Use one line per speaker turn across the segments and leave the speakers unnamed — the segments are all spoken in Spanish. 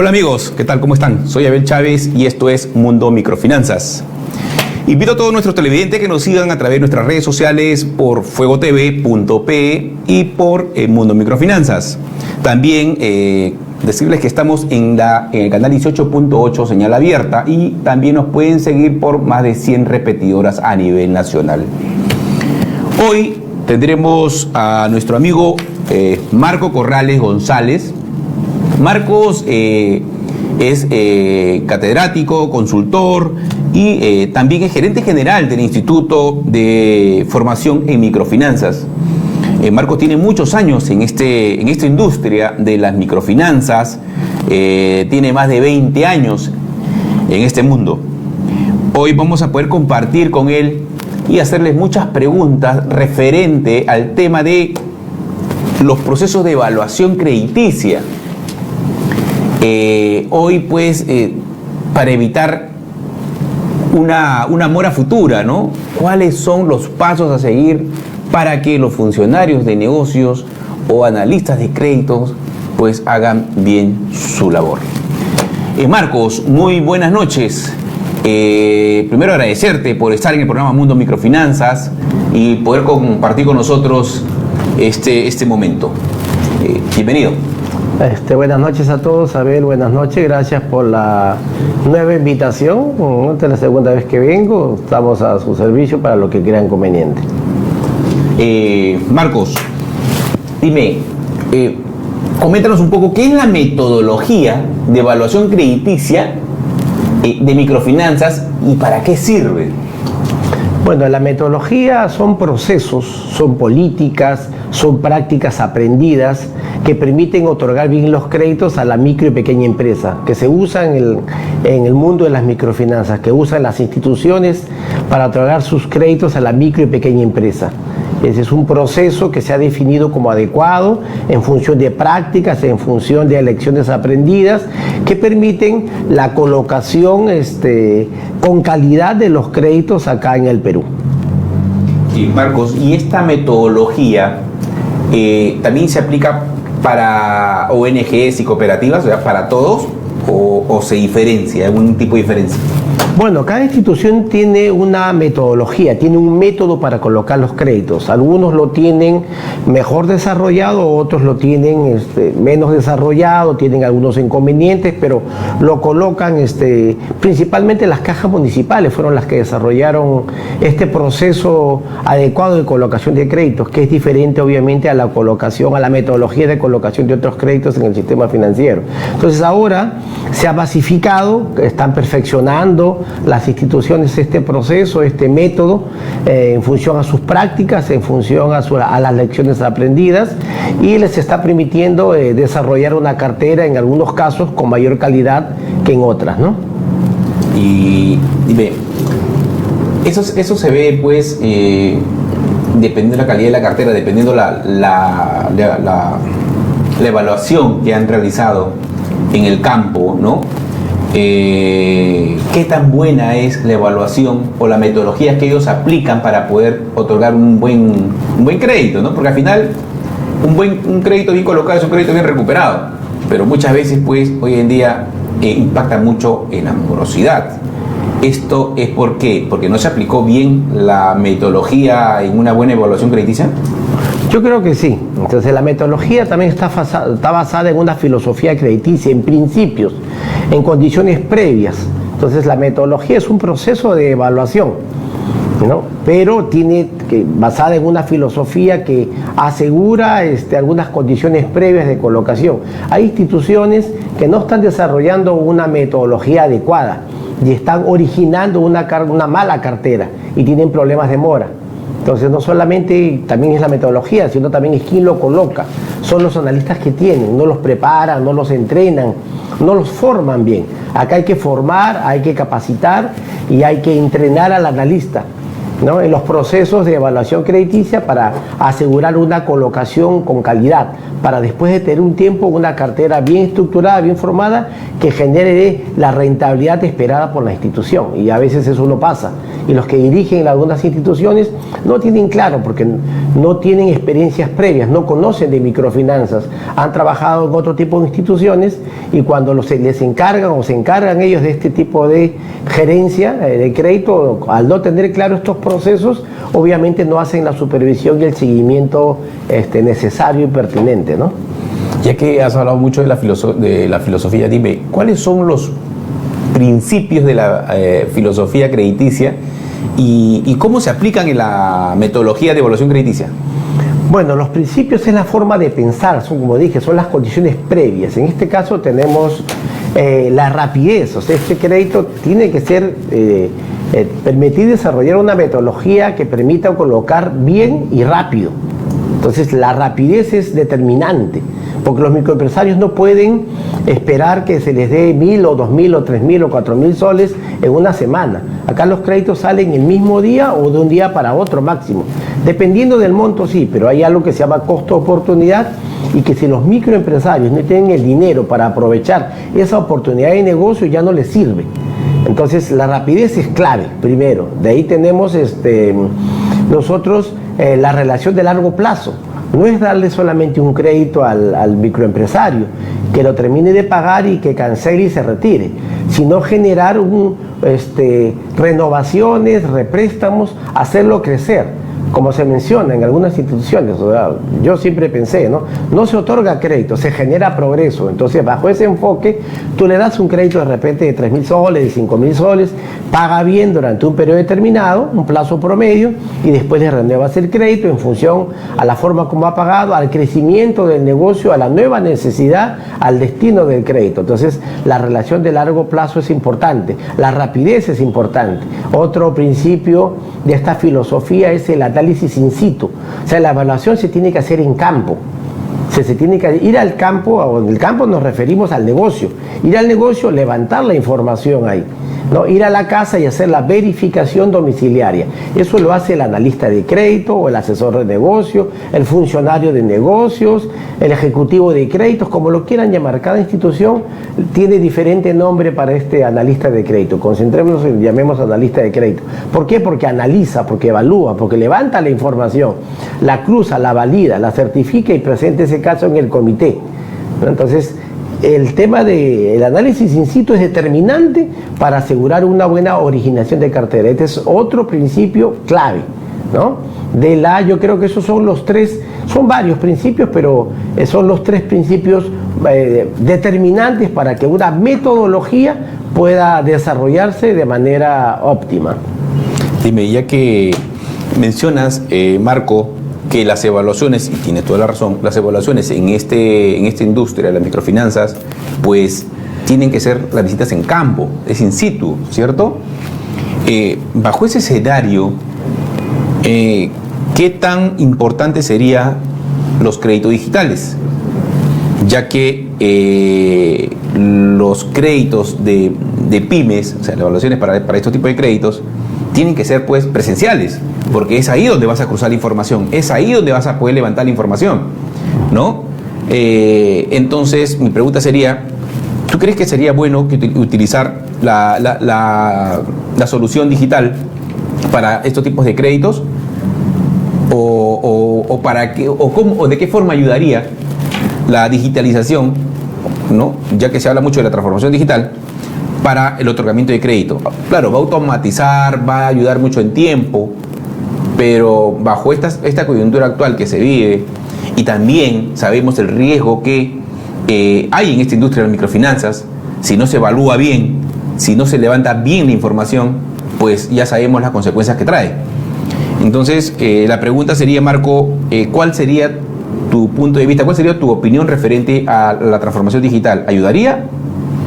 Hola amigos, ¿qué tal? ¿Cómo están? Soy Abel Chávez y esto es Mundo Microfinanzas. Invito a todos nuestros televidentes que nos sigan a través de nuestras redes sociales por fuegotv.pe y por Mundo Microfinanzas. También decirles que estamos en el canal 18.8 señal abierta y también nos pueden seguir por más de 100 repetidoras a nivel nacional. Hoy tendremos a nuestro amigo Marco Corrales González. Marcos es catedrático, consultor y también es gerente general del Instituto de Formación en Microfinanzas. Marcos tiene muchos años en esta industria de las microfinanzas, tiene más de 20 años en este mundo. Hoy vamos a poder compartir con él y hacerles muchas preguntas referente al tema de los procesos de evaluación crediticia. Hoy pues para evitar una mora futura, ¿no? ¿Cuáles son los pasos a seguir para que los funcionarios de negocios o analistas de créditos pues hagan bien su labor? Marcos, muy buenas noches. Primero agradecerte por estar en el programa Mundo Microfinanzas y poder compartir con nosotros este momento. Bienvenido.
Buenas noches a todos, Abel, buenas noches, gracias por la nueva invitación. Esta es la segunda vez que vengo, estamos a su servicio para lo que crean conveniente.
Marcos, dime, coméntanos un poco qué es la metodología de evaluación crediticia de microfinanzas y para qué sirve.
Bueno, la metodología son procesos, son políticas, son prácticas aprendidas que permiten otorgar bien los créditos a la micro y pequeña empresa, que se usa en el mundo de las microfinanzas, que usan las instituciones para otorgar sus créditos a la micro y pequeña empresa. Ese es un proceso que se ha definido como adecuado en función de prácticas, en función de lecciones aprendidas, que permiten la colocación con calidad de los créditos acá en el Perú.
Sí, Marcos, ¿y esta metodología también se aplica para ONGs y cooperativas, o sea, para todos, o se diferencia, algún tipo de diferencia?
Bueno, cada institución tiene una metodología, tiene un método para colocar los créditos. Algunos lo tienen mejor desarrollado, otros lo tienen menos desarrollado, tienen algunos inconvenientes, pero lo colocan, principalmente las cajas municipales fueron las que desarrollaron este proceso adecuado de colocación de créditos, que es diferente obviamente a la colocación, a la metodología de colocación de otros créditos en el sistema financiero. Entonces ahora se ha basificado, están perfeccionando las instituciones este proceso, este método, en función a sus prácticas, en función a las lecciones aprendidas, y les está permitiendo desarrollar una cartera en algunos casos con mayor calidad que en otras, ¿no?
Y dime, eso se ve pues dependiendo de la calidad de la cartera, dependiendo la evaluación que han realizado en el campo, ¿no? ¿Qué tan buena es la evaluación o la metodología que ellos aplican para poder otorgar un buen crédito, ¿no? Porque al final un crédito bien colocado es un crédito bien recuperado, pero muchas veces pues hoy en día impacta mucho en la morosidad. ¿Esto es por qué? ¿Porque no se aplicó bien la metodología en una buena evaluación crediticia?
Yo creo que sí. Entonces la metodología también está basada en una filosofía crediticia, en principios, en condiciones previas. Entonces la metodología es un proceso de evaluación, ¿no? Pero basada en una filosofía que asegura algunas condiciones previas de colocación. Hay instituciones que no están desarrollando una metodología adecuada y están originando una mala cartera y tienen problemas de mora. Entonces no solamente también es la metodología, sino también es quién lo coloca. Son los analistas que tienen, no los preparan, no los entrenan, no los forman bien. Acá hay que formar, hay que capacitar y hay que entrenar al analista, ¿no? En los procesos de evaluación crediticia para asegurar una colocación con calidad, para después de tener un tiempo una cartera bien estructurada, bien formada, que genere la rentabilidad esperada por la institución. Y a veces eso no pasa. y los que dirigen algunas instituciones no tienen claro, porque no tienen experiencias previas, no conocen de microfinanzas, han trabajado en otro tipo de instituciones y cuando les encargan o se encargan ellos de este tipo de gerencia de crédito, al no tener claro estos procesos, obviamente no hacen la supervisión y el seguimiento necesario y pertinente, ¿no?
Ya que has hablado mucho de la filosofía, dime, ¿cuáles son los principios de la filosofía crediticia y cómo se aplican en la metodología de evaluación crediticia?
Bueno, los principios es la forma de pensar, son, como dije, son las condiciones previas. En este caso tenemos la rapidez, o sea, este crédito tiene que ser permitir desarrollar una metodología que permita colocar bien y rápido. Entonces la rapidez es determinante, porque los microempresarios no pueden esperar que se les dé 1.000 o 2.000 o 3.000 o 4.000 soles en una semana. Acá los créditos salen el mismo día o de un día para otro máximo. Dependiendo del monto sí, pero hay algo que se llama costo de oportunidad y que si los microempresarios no tienen el dinero para aprovechar esa oportunidad de negocio ya no les sirve. Entonces la rapidez es clave, primero. De ahí tenemos nosotros la relación de largo plazo. No es darle solamente un crédito al microempresario, que lo termine de pagar y que cancele y se retire, sino generar renovaciones, représtamos, hacerlo crecer. Como se menciona en algunas instituciones, o sea, yo siempre pensé, no se otorga crédito, se genera progreso. Entonces, bajo ese enfoque, tú le das un crédito de repente de 3.000 soles, de 5.000 soles, paga bien durante un periodo determinado, un plazo promedio, y después le renuevas el crédito en función a la forma como ha pagado, al crecimiento del negocio, a la nueva necesidad, al destino del crédito. Entonces, la relación de largo plazo es importante, la rapidez es importante. Otro principio de esta filosofía es el análisis in situ, o sea, la evaluación se tiene que hacer en campo. Se tiene que ir al campo, o en el campo nos referimos al negocio, ir al negocio, levantar la información ahí, ¿no? Ir a la casa y hacer la verificación domiciliaria. Eso lo hace el analista de crédito o el asesor de negocio, el funcionario de negocios, el ejecutivo de créditos, como lo quieran llamar. Cada institución tiene diferente nombre para este analista de crédito. Concentrémonos y llamemos analista de crédito. ¿Por qué? Porque analiza, porque evalúa, porque levanta la información, la cruza, la valida, la certifica y presenta ese caso en el comité, ¿no? Entonces, el tema del análisis in situ es determinante para asegurar una buena originación de cartera. Este es otro principio clave, ¿no? Yo creo que esos son los tres, son varios principios, pero son los tres principios determinantes para que una metodología pueda desarrollarse de manera óptima.
Dime, ya que mencionas, Marco, que las evaluaciones, y tienes toda la razón, las evaluaciones en esta industria de las microfinanzas, pues tienen que ser las visitas en campo, es in situ, ¿cierto? Bajo ese escenario, ¿qué tan importante serían los créditos digitales? Ya que los créditos de pymes, o sea, las evaluaciones para estos tipos de créditos, tienen que ser pues presenciales, porque es ahí donde vas a cruzar la información, es ahí donde vas a poder levantar la información, ¿no? Entonces, mi pregunta sería, ¿tú crees que sería bueno utilizar la solución digital para estos tipos de créditos? ¿O para qué, o de qué forma ayudaría la digitalización, ¿no? Ya que se habla mucho de la transformación digital, para el otorgamiento de crédito? Claro, va a automatizar, va a ayudar mucho en tiempo, pero bajo esta coyuntura actual que se vive, y también sabemos el riesgo que hay en esta industria de las microfinanzas, si no se evalúa bien, si no se levanta bien la información, pues ya sabemos las consecuencias que trae. Entonces, la pregunta sería, Marco, ¿cuál sería tu punto de vista, cuál sería tu opinión referente a la transformación digital? ¿Ayudaría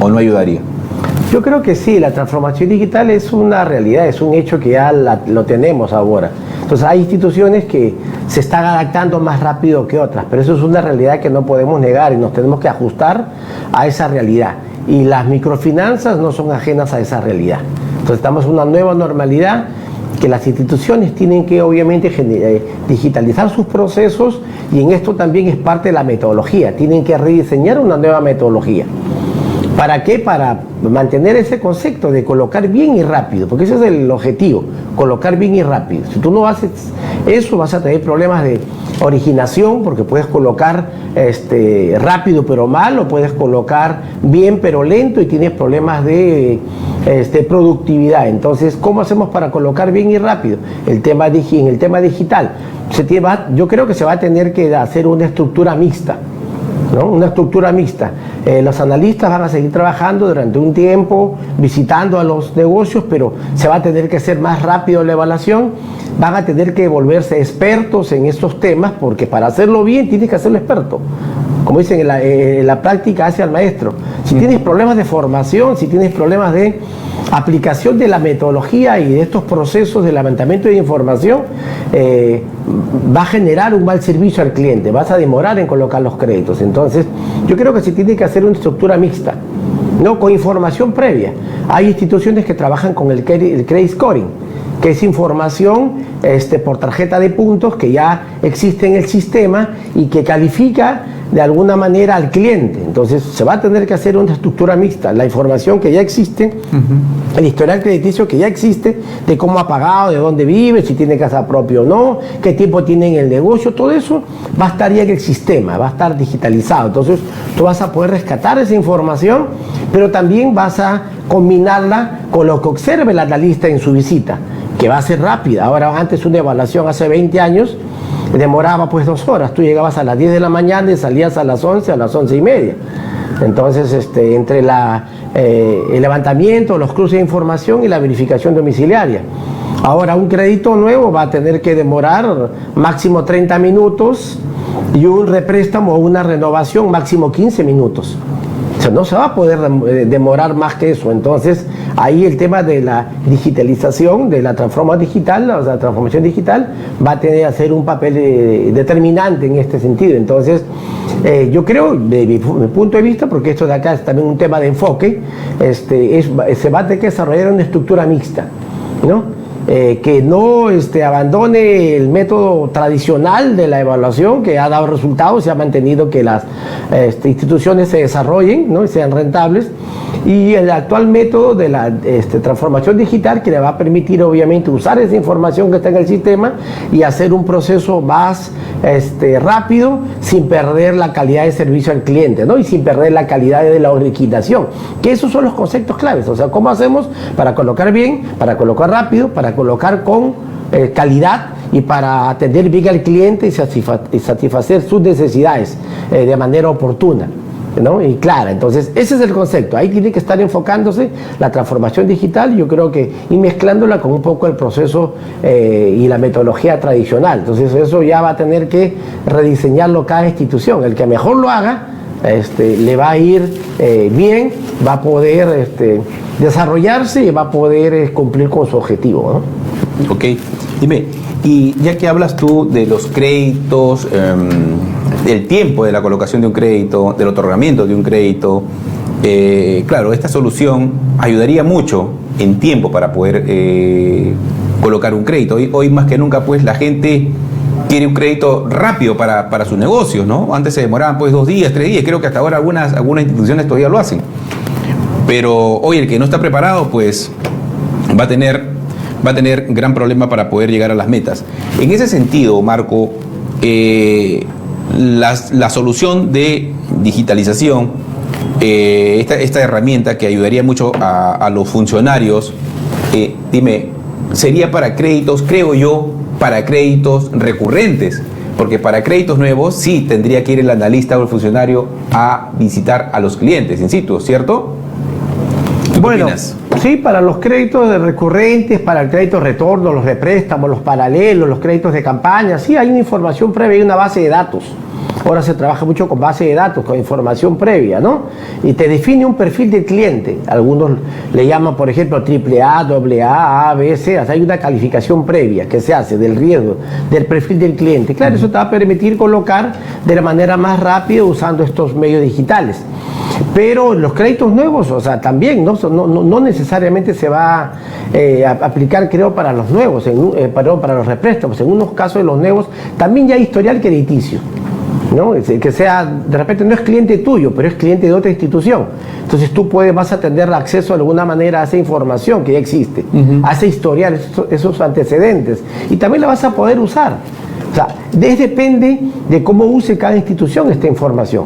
o no ayudaría?
Yo creo que sí, la transformación digital es una realidad, es un hecho que ya lo tenemos ahora. Entonces hay instituciones que se están adaptando más rápido que otras, pero eso es una realidad que no podemos negar y nos tenemos que ajustar a esa realidad. Y las microfinanzas no son ajenas a esa realidad. Entonces estamos en una nueva normalidad que las instituciones tienen que obviamente digitalizar sus procesos, y en esto también es parte de la metodología, tienen que rediseñar una nueva metodología. ¿Para qué? Para mantener ese concepto de colocar bien y rápido, porque ese es el objetivo, colocar bien y rápido. Si tú no haces eso, vas a tener problemas de originación, porque puedes colocar rápido pero mal, o puedes colocar bien pero lento y tienes problemas de productividad. Entonces, ¿cómo hacemos para colocar bien y rápido? En el tema digital, yo creo que se va a tener que hacer una estructura mixta, ¿no? Una estructura mixta. Los analistas van a seguir trabajando durante un tiempo, visitando a los negocios, pero se va a tener que hacer más rápido la evaluación, van a tener que volverse expertos en estos temas, porque para hacerlo bien tienes que hacerlo experto. Como dicen, la práctica hace al maestro. Si tienes problemas de formación, si tienes problemas de aplicación de la metodología y de estos procesos de levantamiento de información, va a generar un mal servicio al cliente, vas a demorar en colocar los créditos. Entonces, yo creo que se tiene que hacer una estructura mixta, ¿no? Con información previa. Hay instituciones que trabajan con el credit scoring, que es información por tarjeta de puntos que ya existe en el sistema y que califica de alguna manera al cliente. Entonces se va a tener que hacer una estructura mixta, la información que ya existe, el historial crediticio que ya existe, de cómo ha pagado, de dónde vive, si tiene casa propia o no, qué tiempo tiene en el negocio, todo eso va a estar ya en el sistema, va a estar digitalizado. Entonces tú vas a poder rescatar esa información, pero también vas a combinarla con lo que observe el analista en su visita, que va a ser rápida. Ahora, antes una evaluación hace 20 años demoraba pues 2 horas, tú llegabas a las 10 de la mañana y salías a las 11, a las 11:30. Entonces, entre el levantamiento, los cruces de información y la verificación domiciliaria. Ahora, un crédito nuevo va a tener que demorar máximo 30 minutos y un représtamo o una renovación máximo 15 minutos. O sea, no se va a poder demorar más que eso. Entonces, ahí el tema de la digitalización, de la transformación digital, va a tener que hacer un papel determinante en este sentido. Entonces, yo creo, de mi punto de vista, porque esto de acá es también un tema de enfoque, se va a tener que desarrollar una estructura mixta, ¿no? Que no abandone el método tradicional de la evaluación, que ha dado resultados, se ha mantenido que las instituciones se desarrollen, ¿no? Y sean rentables, y el actual método de la transformación digital, que le va a permitir obviamente usar esa información que está en el sistema y hacer un proceso más rápido, sin perder la calidad de servicio al cliente, ¿no? Y sin perder la calidad de la liquidación, que esos son los conceptos claves. O sea, ¿cómo hacemos para colocar bien, para colocar rápido, para colocar con calidad y para atender bien al cliente y satisfacer sus necesidades de manera oportuna, ¿no? Y clara? Entonces, ese es el concepto. Ahí tiene que estar enfocándose la transformación digital, yo creo que, y mezclándola con un poco el proceso y la metodología tradicional. Entonces, eso ya va a tener que rediseñarlo cada institución. El que mejor lo haga, le va a ir bien, va a poder desarrollarse y va a poder cumplir con su objetivo, ¿no?
Ok. Dime, y ya que hablas tú de los créditos, del tiempo de la colocación de un crédito, del otorgamiento de un crédito, claro, esta solución ayudaría mucho en tiempo para poder colocar un crédito. Hoy más que nunca, pues, la gente quiere un crédito rápido para sus negocios, ¿no? Antes se demoraban pues 2 días, 3 días, creo que hasta ahora algunas instituciones todavía lo hacen. Pero hoy el que no está preparado, pues va a tener gran problema para poder llegar a las metas. En ese sentido, Marco, la solución de digitalización, esta herramienta que ayudaría mucho a los funcionarios, dime, sería para créditos, creo yo, para créditos recurrentes, porque para créditos nuevos sí tendría que ir el analista o el funcionario a visitar a los clientes in situ, ¿cierto?
Bueno, sí, para los créditos recurrentes, para el crédito retorno, los représtamos, los paralelos, los créditos de campaña, sí hay una información previa y una base de datos. Ahora se trabaja mucho con base de datos, con información previa, ¿no? Y te define un perfil del cliente. Algunos le llaman, por ejemplo, AAA, AA, A, B, C. O sea, hay una calificación previa que se hace del riesgo, del perfil del cliente. Claro, eso te va a permitir colocar de la manera más rápida usando estos medios digitales. Pero los créditos nuevos, o sea, también no necesariamente se va a aplicar, creo, para los nuevos, para los représtamos. En unos casos de los nuevos también ya hay historial crediticio. ¿no? Que sea, de repente no es cliente tuyo, pero es cliente de otra institución. Entonces tú vas a tener acceso de alguna manera a esa información que ya existe, a ese historial, esos antecedentes, y también la vas a poder usar. O sea, depende de cómo use cada institución esta información.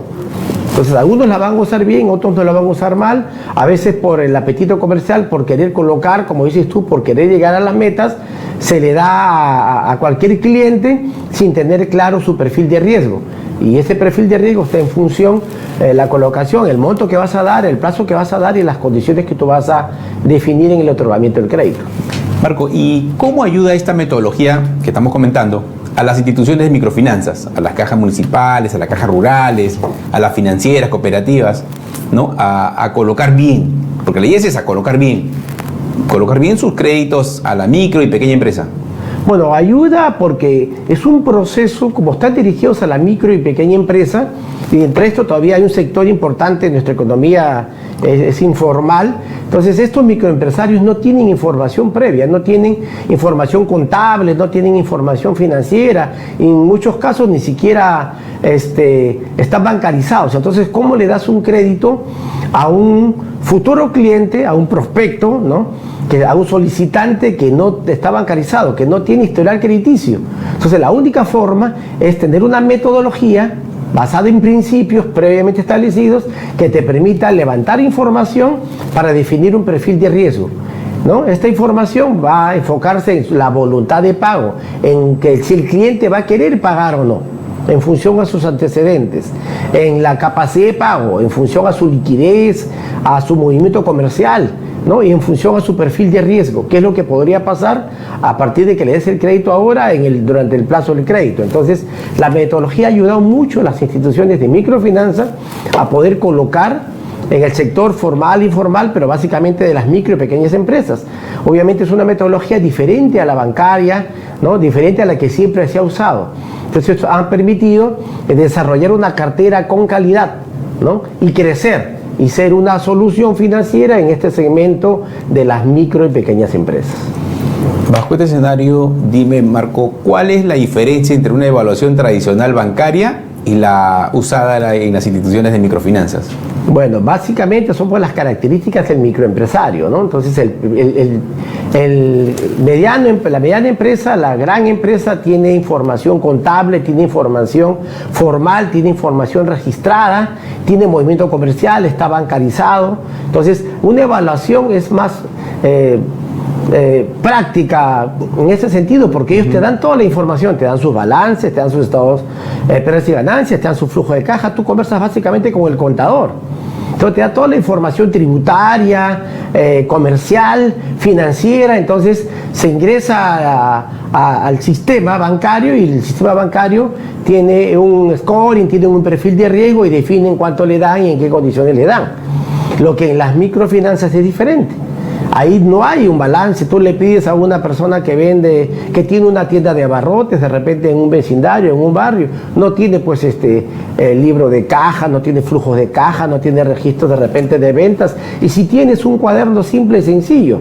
Entonces algunos la van a usar bien, otros no la van a usar mal, a veces por el apetito comercial, por querer colocar, como dices tú, por querer llegar a las metas, se le da a cualquier cliente sin tener claro su perfil de riesgo. Y ese perfil de riesgo está en función de la colocación, el monto que vas a dar, el plazo que vas a dar y las condiciones que tú vas a definir en el otorgamiento del crédito.
Marco, ¿y cómo ayuda esta metodología que estamos comentando a las instituciones de microfinanzas, a las cajas municipales, a las cajas rurales, a las financieras, cooperativas, ¿no? a colocar bien? Porque la idea es esa, colocar bien sus créditos a la micro y pequeña empresa.
Bueno, ayuda porque es un proceso, como están dirigidos a la micro y pequeña empresa, y entre esto todavía hay un sector importante en nuestra economía, es informal. Entonces estos microempresarios no tienen información previa, no tienen información contable, no tienen información financiera, y en muchos casos ni siquiera están bancarizados. Entonces, ¿cómo le das un crédito a un futuro cliente, a un prospecto, ¿no? A un solicitante que no está bancarizado, que no tiene historial crediticio? Entonces la única forma es tener una metodología basada en principios previamente establecidos que te permita levantar información para definir un perfil de riesgo, ¿no? Esta información va a enfocarse en la voluntad de pago, en que si el cliente va a querer pagar o no, en función a sus antecedentes, en la capacidad de pago, en función a su liquidez, a su movimiento comercial, ¿no? Y en función a su perfil de riesgo, qué es lo que podría pasar a partir de que le des el crédito ahora durante el plazo del crédito. Entonces, la metodología ha ayudado mucho a las instituciones de microfinanza a poder colocar en el sector formal e informal, pero básicamente de las micro y pequeñas empresas. Obviamente es una metodología diferente a la bancaria, ¿no? Diferente a la que siempre se ha usado. Entonces, han permitido desarrollar una cartera con calidad, ¿no? Y crecer y ser una solución financiera en este segmento de las micro y pequeñas empresas.
Bajo este escenario, dime, Marco, ¿cuál es la diferencia entre una evaluación tradicional bancaria y la usada en las instituciones de microfinanzas?
Bueno, básicamente son por las características del microempresario, ¿no? Entonces la mediana empresa, la gran empresa tiene información contable, tiene información formal, tiene información registrada, tiene movimiento comercial, está bancarizado. Entonces, una evaluación es más práctica en ese sentido, porque ellos te dan toda la información, te dan sus balances, te dan sus estados pérdidas y ganancias, te dan su flujo de caja. Tú conversas básicamente con el contador. Entonces te da toda la información tributaria, comercial, financiera. Entonces se ingresa al sistema bancario y el sistema bancario tiene un scoring, tiene un perfil de riesgo y definen cuánto le dan y en qué condiciones le dan. Lo que en las microfinanzas es diferente. Ahí no hay un balance. Tú le pides a una persona que tiene una tienda de abarrotes, de repente en un vecindario, en un barrio, no tiene pues libro de caja, no tiene flujos de caja, no tiene registros de repente de ventas. Y si tienes un cuaderno simple y sencillo,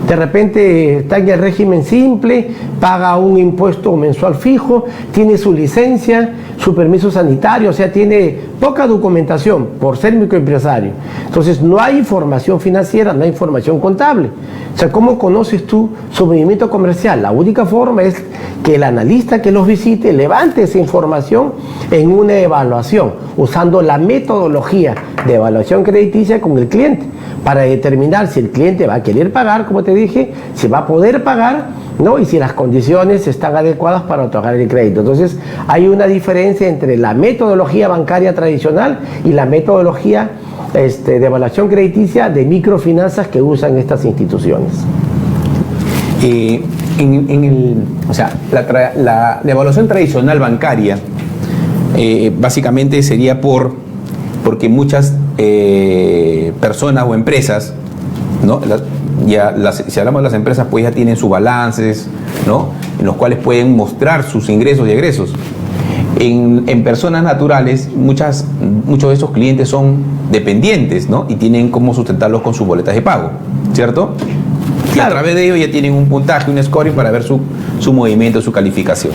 de repente está en el régimen simple, paga un impuesto mensual fijo, tiene su licencia, su permiso sanitario, o sea, tiene poca documentación por ser microempresario. Entonces no hay información financiera, no hay información contable. O sea, ¿cómo conoces tú su movimiento comercial? La única forma es que el analista que los visite levante esa información en una evaluación, usando la metodología de evaluación crediticia con el cliente, para determinar si el cliente va a querer pagar, como te dije, si va a poder pagar, ¿no? Y si las condiciones están adecuadas para otorgar el crédito. Entonces, hay una diferencia entre la metodología bancaria tradicional y la metodología de evaluación crediticia de microfinanzas que usan estas instituciones.
La evaluación tradicional bancaria básicamente sería porque muchas personas o empresas, ¿no? Si hablamos de las empresas, pues ya tienen sus balances, ¿no? En los cuales pueden mostrar sus ingresos y egresos. En personas naturales, muchos de esos clientes son dependientes, ¿no? Y tienen cómo sustentarlos con sus boletas de pago, ¿cierto? Y claro, a través de ello ya tienen un puntaje, un scoring para ver su movimiento, su calificación.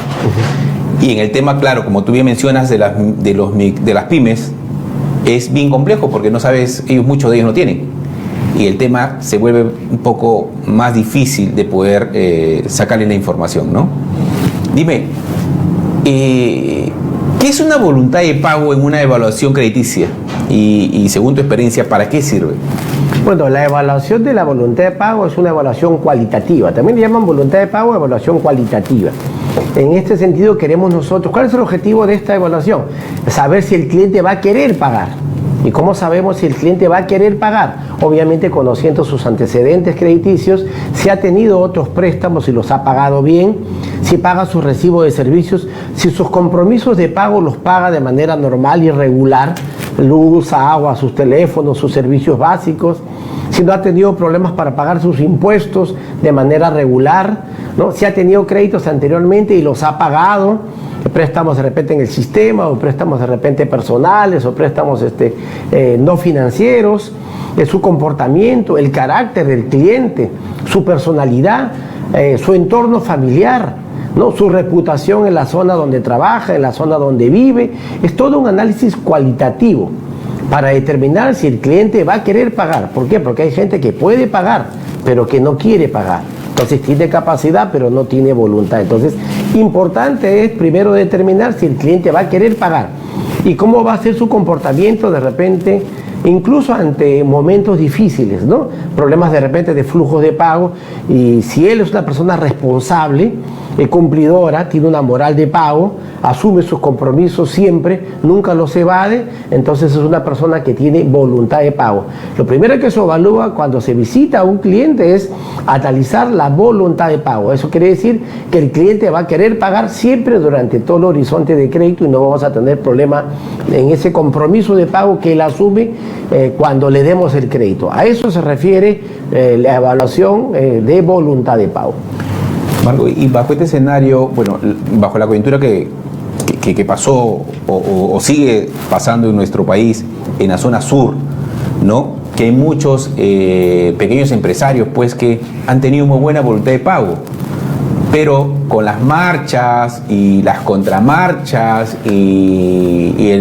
Y en el tema, claro, como tú bien mencionas, de las pymes, es bien complejo porque no sabes, muchos de ellos no tienen. Y el tema se vuelve un poco más difícil de poder sacarle la información, ¿no? Dime, ¿qué es una voluntad de pago en una evaluación crediticia? Y según tu experiencia, ¿para qué sirve?
Bueno, la evaluación de la voluntad de pago es una evaluación cualitativa. También le llaman voluntad de pago evaluación cualitativa. En este sentido queremos nosotros, ¿cuál es el objetivo de esta evaluación? Saber si el cliente va a querer pagar. ¿Y cómo sabemos si el cliente va a querer pagar? Obviamente conociendo sus antecedentes crediticios, si ha tenido otros préstamos, si los ha pagado bien, si paga sus recibos de servicios, si sus compromisos de pago los paga de manera normal y regular, luz, agua, sus teléfonos, sus servicios básicos, si no ha tenido problemas para pagar sus impuestos de manera regular, ¿no? Si ha tenido créditos anteriormente y los ha pagado, préstamos de repente en el sistema, o préstamos de repente personales, o préstamos no financieros, su comportamiento, el carácter del cliente, su personalidad, su entorno familiar, ¿no? Su reputación en la zona donde trabaja, en la zona donde vive. Es todo un análisis cualitativo para determinar si el cliente va a querer pagar. ¿Por qué? Porque hay gente que puede pagar, pero que no quiere pagar. Entonces tiene capacidad, pero no tiene voluntad. Entonces, importante es primero determinar si el cliente va a querer pagar y cómo va a ser su comportamiento de repente, incluso ante momentos difíciles, ¿no? Problemas de repente de flujos de pago, y si él es una persona responsable, cumplidora, tiene una moral de pago, asume sus compromisos siempre, nunca los evade, entonces es una persona que tiene voluntad de pago. Lo primero que se evalúa cuando se visita a un cliente es analizar la voluntad de pago. Eso quiere decir que el cliente va a querer pagar siempre durante todo el horizonte de crédito y no vamos a tener problema en ese compromiso de pago que él asume cuando le demos el crédito. A eso se refiere la evaluación de voluntad de pago.
Marco, y bajo este escenario, bueno, bajo la coyuntura que pasó o sigue pasando en nuestro país, en la zona sur, ¿no? Que hay muchos pequeños empresarios, pues, que han tenido muy buena voluntad de pago, pero con las marchas y las contramarchas y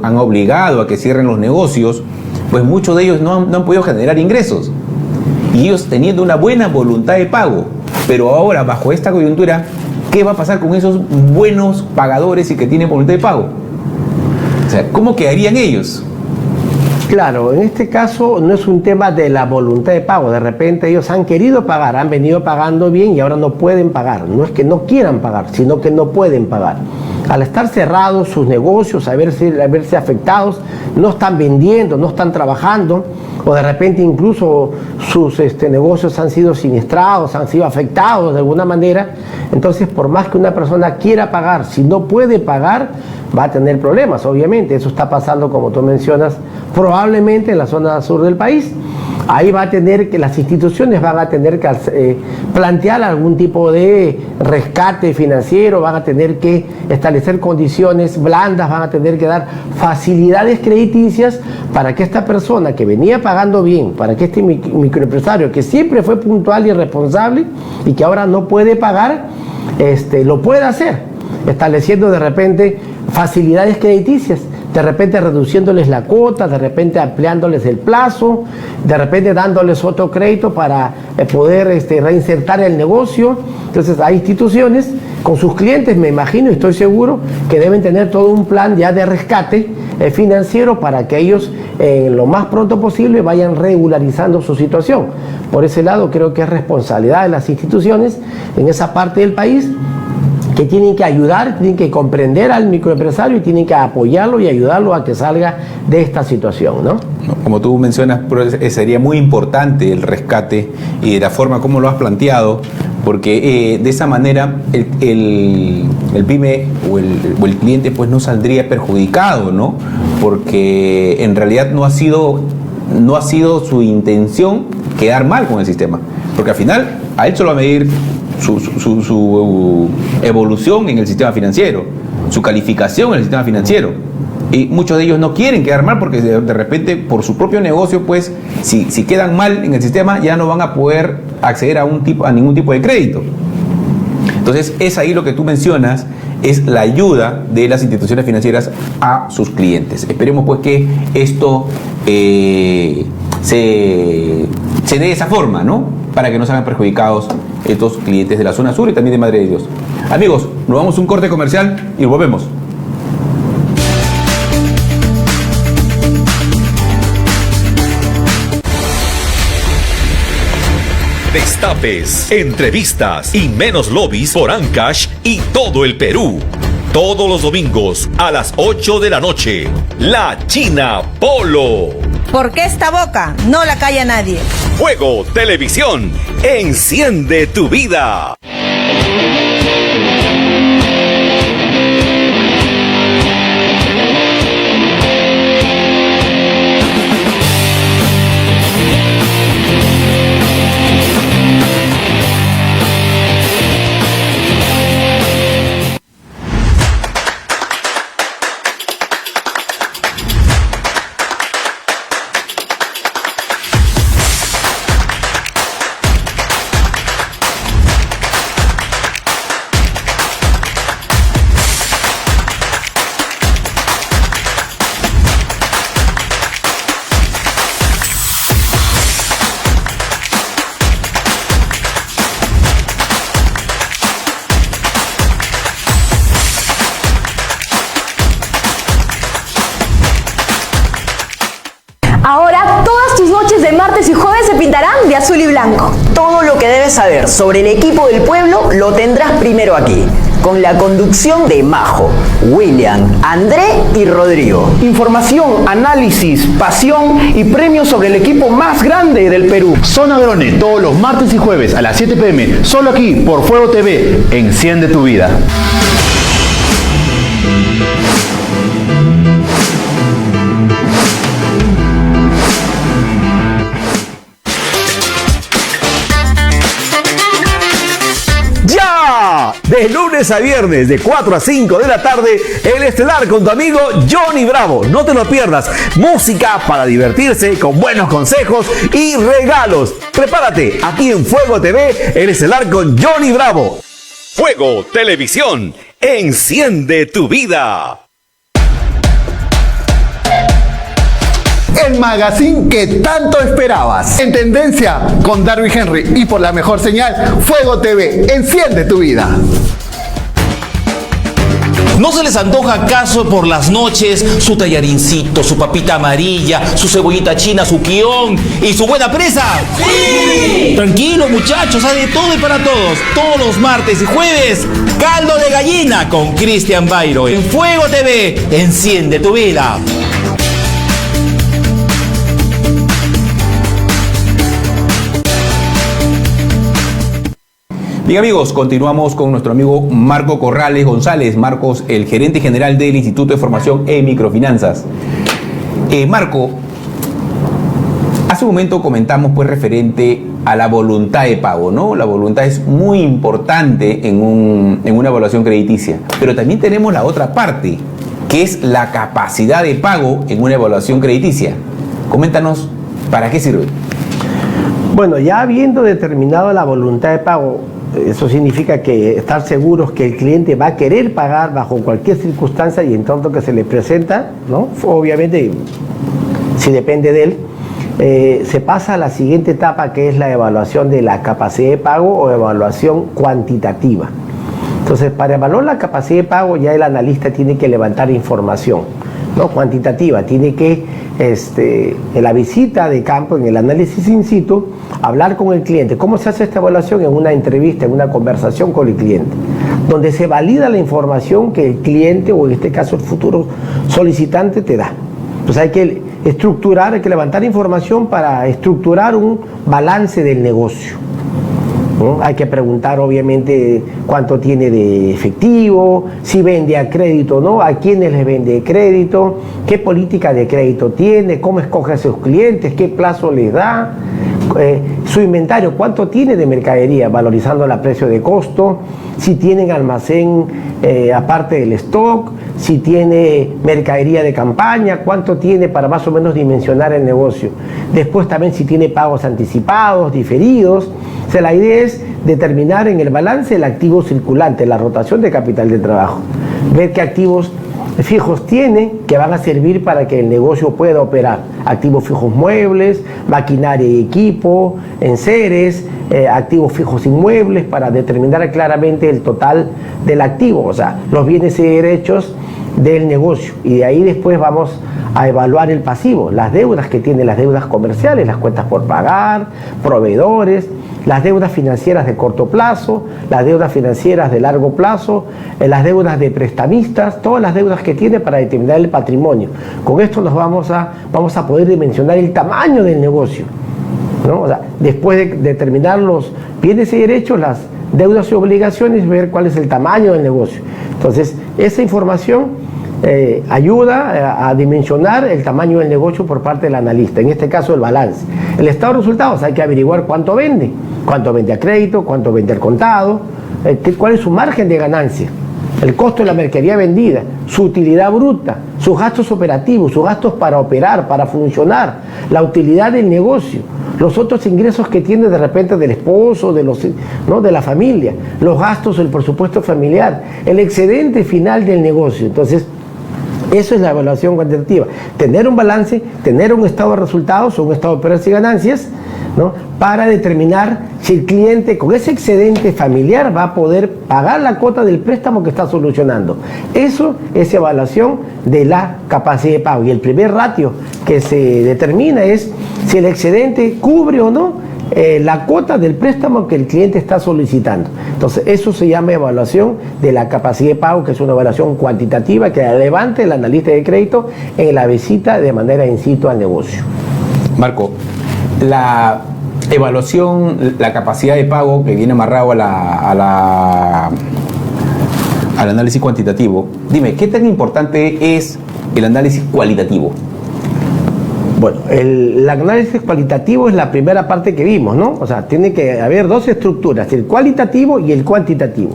han obligado a que cierren los negocios, pues muchos de ellos no han podido generar ingresos. Y ellos teniendo una buena voluntad de pago, pero ahora bajo esta coyuntura, ¿qué va a pasar con esos buenos pagadores y que tienen voluntad de pago? O sea, ¿cómo quedarían ellos?
Claro, en este caso no es un tema de la voluntad de pago. De repente ellos han querido pagar, han venido pagando bien y ahora no pueden pagar. No es que no quieran pagar, sino que no pueden pagar. Al estar cerrados sus negocios, a verse afectados, no están vendiendo, no están trabajando, o de repente incluso sus negocios han sido siniestrados, han sido afectados de alguna manera. Entonces, por más que una persona quiera pagar, si no puede pagar, va a tener problemas, obviamente. Eso está pasando, como tú mencionas, probablemente en la zona sur del país. Ahí va a tener que, las instituciones van a tener que plantear algún tipo de rescate financiero, van a tener que establecer condiciones blandas, van a tener que dar facilidades crediticias para que esta persona que venía pagando bien, para que este microempresario que siempre fue puntual y responsable y que ahora no puede pagar, lo pueda hacer, estableciendo de repente facilidades crediticias, de repente reduciéndoles la cuota, de repente ampliándoles el plazo, de repente dándoles otro crédito para poder reinsertar el negocio. Entonces hay instituciones con sus clientes, me imagino y estoy seguro, que deben tener todo un plan ya de rescate financiero para que ellos lo más pronto posible vayan regularizando su situación. Por ese lado creo que es responsabilidad de las instituciones en esa parte del país, que tienen que ayudar, tienen que comprender al microempresario y tienen que apoyarlo y ayudarlo a que salga de esta situación, ¿no?
Como tú mencionas, sería muy importante el rescate y de la forma como lo has planteado, porque de esa manera el pyme o el cliente pues no saldría perjudicado, ¿no? Porque en realidad no ha sido su intención quedar mal con el sistema, porque al final a él solo va a medir su evolución en el sistema financiero, su calificación en el sistema financiero, y muchos de ellos no quieren quedar mal porque de repente por su propio negocio, pues si quedan mal en el sistema ya no van a poder acceder a ningún tipo de crédito. Entonces es ahí lo que tú mencionas, es la ayuda de las instituciones financieras a sus clientes. Esperemos pues que esto se dé de esa forma, ¿no? Para que no se hagan perjudicados estos clientes de la zona sur y también de Madre de Dios. Amigos, nos vamos a un corte comercial y volvemos.
Destapes, entrevistas y menos lobbies por Ancash y todo el Perú. Todos los domingos a las 8 de la noche. La China Polo.
Porque esta boca no la calla nadie.
Fuego Televisión. Enciende tu vida.
Ahora todas tus noches de martes y jueves se pintarán de azul y blanco.
Todo lo que debes saber sobre el equipo del pueblo lo tendrás primero aquí, con la conducción de Majo, William, André y Rodrigo.
Información, análisis, pasión y premios sobre el equipo más grande del Perú.
Zona Grone, todos los martes y jueves a las 7 p.m. Solo aquí por Fuego TV. Enciende tu vida.
De lunes a viernes, de 4 a 5 de la tarde, El Estelar con tu amigo Johnny Bravo. No te lo pierdas. Música para divertirse, con buenos consejos y regalos. Prepárate, aquí en Fuego TV, El Estelar con Johnny Bravo.
Fuego Televisión. Enciende tu vida.
El magazine que tanto esperabas. En tendencia con Darby Henry y por la mejor señal, Fuego TV. Enciende tu vida.
¿No se les antoja acaso por las noches su tallarincito, su papita amarilla, su cebollita china, su guión y su buena presa? ¡Sí! Tranquilo, muchachos, hay de todo y para todos. Todos los martes y jueves, caldo de gallina con Cristian Bairo. En Fuego TV, enciende tu vida.
Bien amigos, continuamos con nuestro amigo Marco Corrales González. Marcos, el gerente general del Instituto de Formación en Microfinanzas. Marco, hace un momento comentamos pues referente a la voluntad de pago, ¿no? La voluntad es muy importante en una evaluación crediticia, pero también tenemos la otra parte, que es la capacidad de pago en una evaluación crediticia. Coméntanos, ¿para qué sirve?
Bueno, ya habiendo determinado la voluntad de pago, eso significa que estar seguros que el cliente va a querer pagar bajo cualquier circunstancia y en tanto que se le presenta, ¿no? Obviamente, si depende de él, se pasa a la siguiente etapa, que es la evaluación de la capacidad de pago o evaluación cuantitativa. Entonces, para evaluar la capacidad de pago, ya el analista tiene que levantar información, ¿no? Cuantitativa, tiene que, en la visita de campo, en el análisis in situ, hablar con el cliente. ¿Cómo se hace esta evaluación? En una entrevista, en una conversación con el cliente, donde se valida la información que el cliente, o en este caso el futuro solicitante, te da. Pues hay que estructurar, hay que levantar información para estructurar un balance del negocio, ¿no? Hay que preguntar obviamente cuánto tiene de efectivo, si vende a crédito o no, a quiénes les vende crédito, qué política de crédito tiene, cómo escoge a sus clientes, qué plazo les da, su inventario, cuánto tiene de mercadería, valorizando la precio de costo, si tienen almacén aparte del stock, si tiene mercadería de campaña, cuánto tiene para más o menos dimensionar el negocio. Después también si tiene pagos anticipados, diferidos. O sea, la idea es determinar en el balance el activo circulante, la rotación de capital de trabajo, ver qué activos fijos tiene que van a servir para que el negocio pueda operar. Activos fijos muebles, maquinaria y equipo, enseres, activos fijos inmuebles, para determinar claramente el total del activo, o sea, los bienes y derechos del negocio. Y de ahí después vamos a evaluar el pasivo, las deudas que tiene, las deudas comerciales, las cuentas por pagar, proveedores, las deudas financieras de corto plazo, las deudas financieras de largo plazo, las deudas de prestamistas, todas las deudas que tiene para determinar el patrimonio. Con esto nos vamos a poder dimensionar el tamaño del negocio, ¿no? O sea, después de determinar los bienes y derechos, las deudas y obligaciones, ver cuál es el tamaño del negocio. Entonces, esa información ayuda a dimensionar el tamaño del negocio por parte del analista, en este caso el balance. El estado de resultados, hay que averiguar cuánto vende a crédito, cuánto vende al contado, cuál es su margen de ganancia, el costo de la mercadería vendida, su utilidad bruta, sus gastos operativos, sus gastos para operar, para funcionar, la utilidad del negocio, los otros ingresos que tiene de repente del esposo, de la familia, los gastos, el presupuesto familiar, el excedente final del negocio. Entonces, eso es la evaluación cuantitativa. Tener un balance, tener un estado de resultados o un estado de pérdidas y ganancias, ¿no?, para determinar si el cliente con ese excedente familiar va a poder pagar la cuota del préstamo que está solucionando. Eso es evaluación de la capacidad de pago. Y el primer ratio que se determina es si el excedente cubre o no la cuota del préstamo que el cliente está solicitando. Entonces, eso se llama evaluación de la capacidad de pago, que es una evaluación cuantitativa que levante el analista de crédito en la visita de manera in situ al negocio.
Marco, la evaluación, la capacidad de pago que viene amarrado al análisis cuantitativo, dime, ¿qué tan importante es el análisis cualitativo?
Bueno, el análisis cualitativo es la primera parte que vimos, ¿no? O sea, tiene que haber dos estructuras, el cualitativo y el cuantitativo.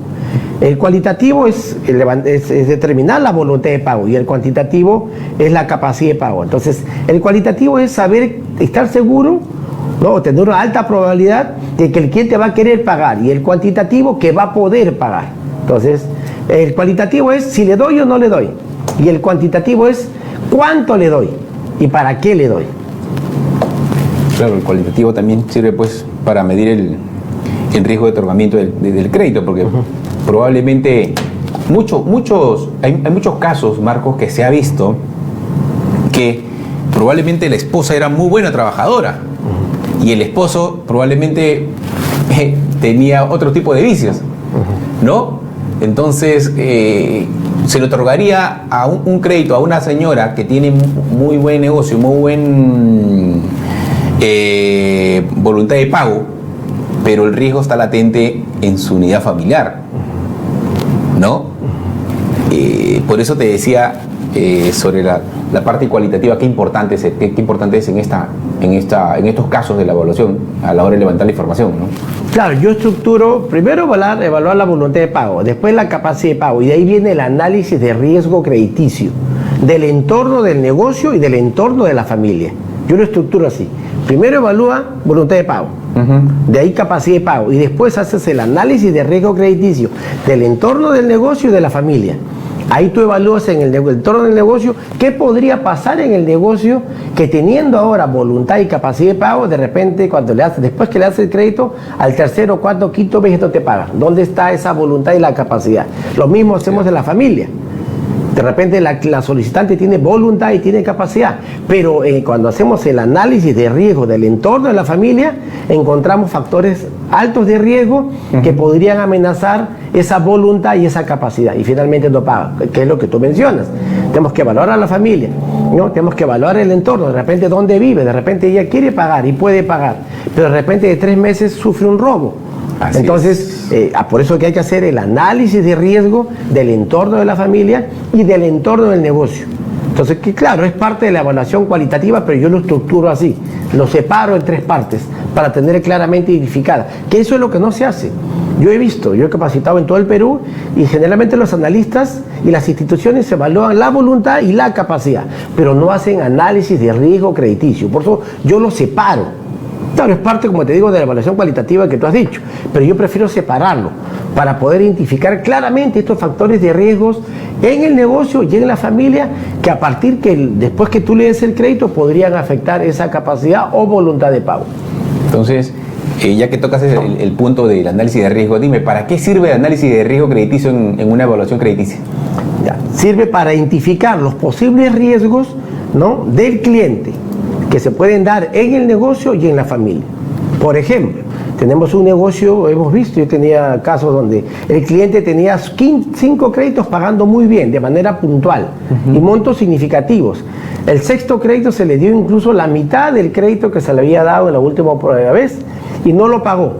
El cualitativo es determinar la voluntad de pago y el cuantitativo es la capacidad de pago. Entonces, el cualitativo es estar seguro, ¿no?, tener una alta probabilidad de que el cliente va a querer pagar, y el cuantitativo que va a poder pagar. Entonces, el cualitativo es si le doy o no le doy, y el cuantitativo es cuánto le doy y para qué le doy.
Claro, el cualitativo también sirve pues para medir el riesgo de otorgamiento del crédito, porque probablemente hay muchos casos, Marcos, que se ha visto que probablemente la esposa era muy buena trabajadora y el esposo probablemente tenía otro tipo de vicios, ¿no? Entonces, se le otorgaría a un crédito a una señora que tiene muy buen negocio, muy buen voluntad de pago, pero el riesgo está latente en su unidad familiar, ¿no? Por eso te decía sobre la parte cualitativa, qué importante es en estos casos de la evaluación a la hora de levantar la información, ¿no?
Claro, yo estructuro primero evaluar la voluntad de pago, después la capacidad de pago, y de ahí viene el análisis de riesgo crediticio, del entorno del negocio y del entorno de la familia. Yo lo estructuro así. Primero evalúa voluntad de pago, de ahí capacidad de pago, y después haces el análisis de riesgo crediticio del entorno del negocio y de la familia. Ahí tú evalúas en el entorno del negocio qué podría pasar en el negocio, que teniendo ahora voluntad y capacidad de pago, de repente después que le haces el crédito, al tercero, cuarto, quinto mes no te pagan. ¿Dónde está esa voluntad y la capacidad? Lo mismo hacemos en la familia. De repente la solicitante tiene voluntad y tiene capacidad, pero cuando hacemos el análisis de riesgo del entorno de la familia, encontramos factores altos de riesgo que podrían amenazar esa voluntad y esa capacidad, y finalmente no paga, que es lo que tú mencionas. Tenemos que evaluar a la familia, ¿no? Tenemos que evaluar el entorno, de repente dónde vive, de repente ella quiere pagar y puede pagar, pero de repente de 3 meses sufre un robo. Entonces, por eso que hay que hacer el análisis de riesgo del entorno de la familia y del entorno del negocio. Entonces, que claro, es parte de la evaluación cualitativa, pero yo lo estructuro así, lo separo en 3 partes para tener claramente identificada, que eso es lo que no se hace. Yo he capacitado en todo el Perú, y generalmente los analistas y las instituciones evalúan la voluntad y la capacidad, pero no hacen análisis de riesgo crediticio. Por eso yo lo separo. Claro, es parte, como te digo, de la evaluación cualitativa que tú has dicho, pero yo prefiero separarlo para poder identificar claramente estos factores de riesgos en el negocio y en la familia que a partir después que tú le des el crédito podrían afectar esa capacidad o voluntad de pago.
Entonces, ya que tocas el punto del análisis de riesgo, dime, ¿para qué sirve el análisis de riesgo crediticio en una evaluación crediticia?
Ya, sirve para identificar los posibles riesgos, ¿no?, del cliente que se pueden dar en el negocio y en la familia. Por ejemplo, tenemos un negocio, hemos visto, yo tenía casos donde el cliente tenía 5 créditos pagando muy bien, de manera puntual, y montos significativos. El 6º crédito se le dio incluso la mitad del crédito que se le había dado en la última vez y no lo pagó.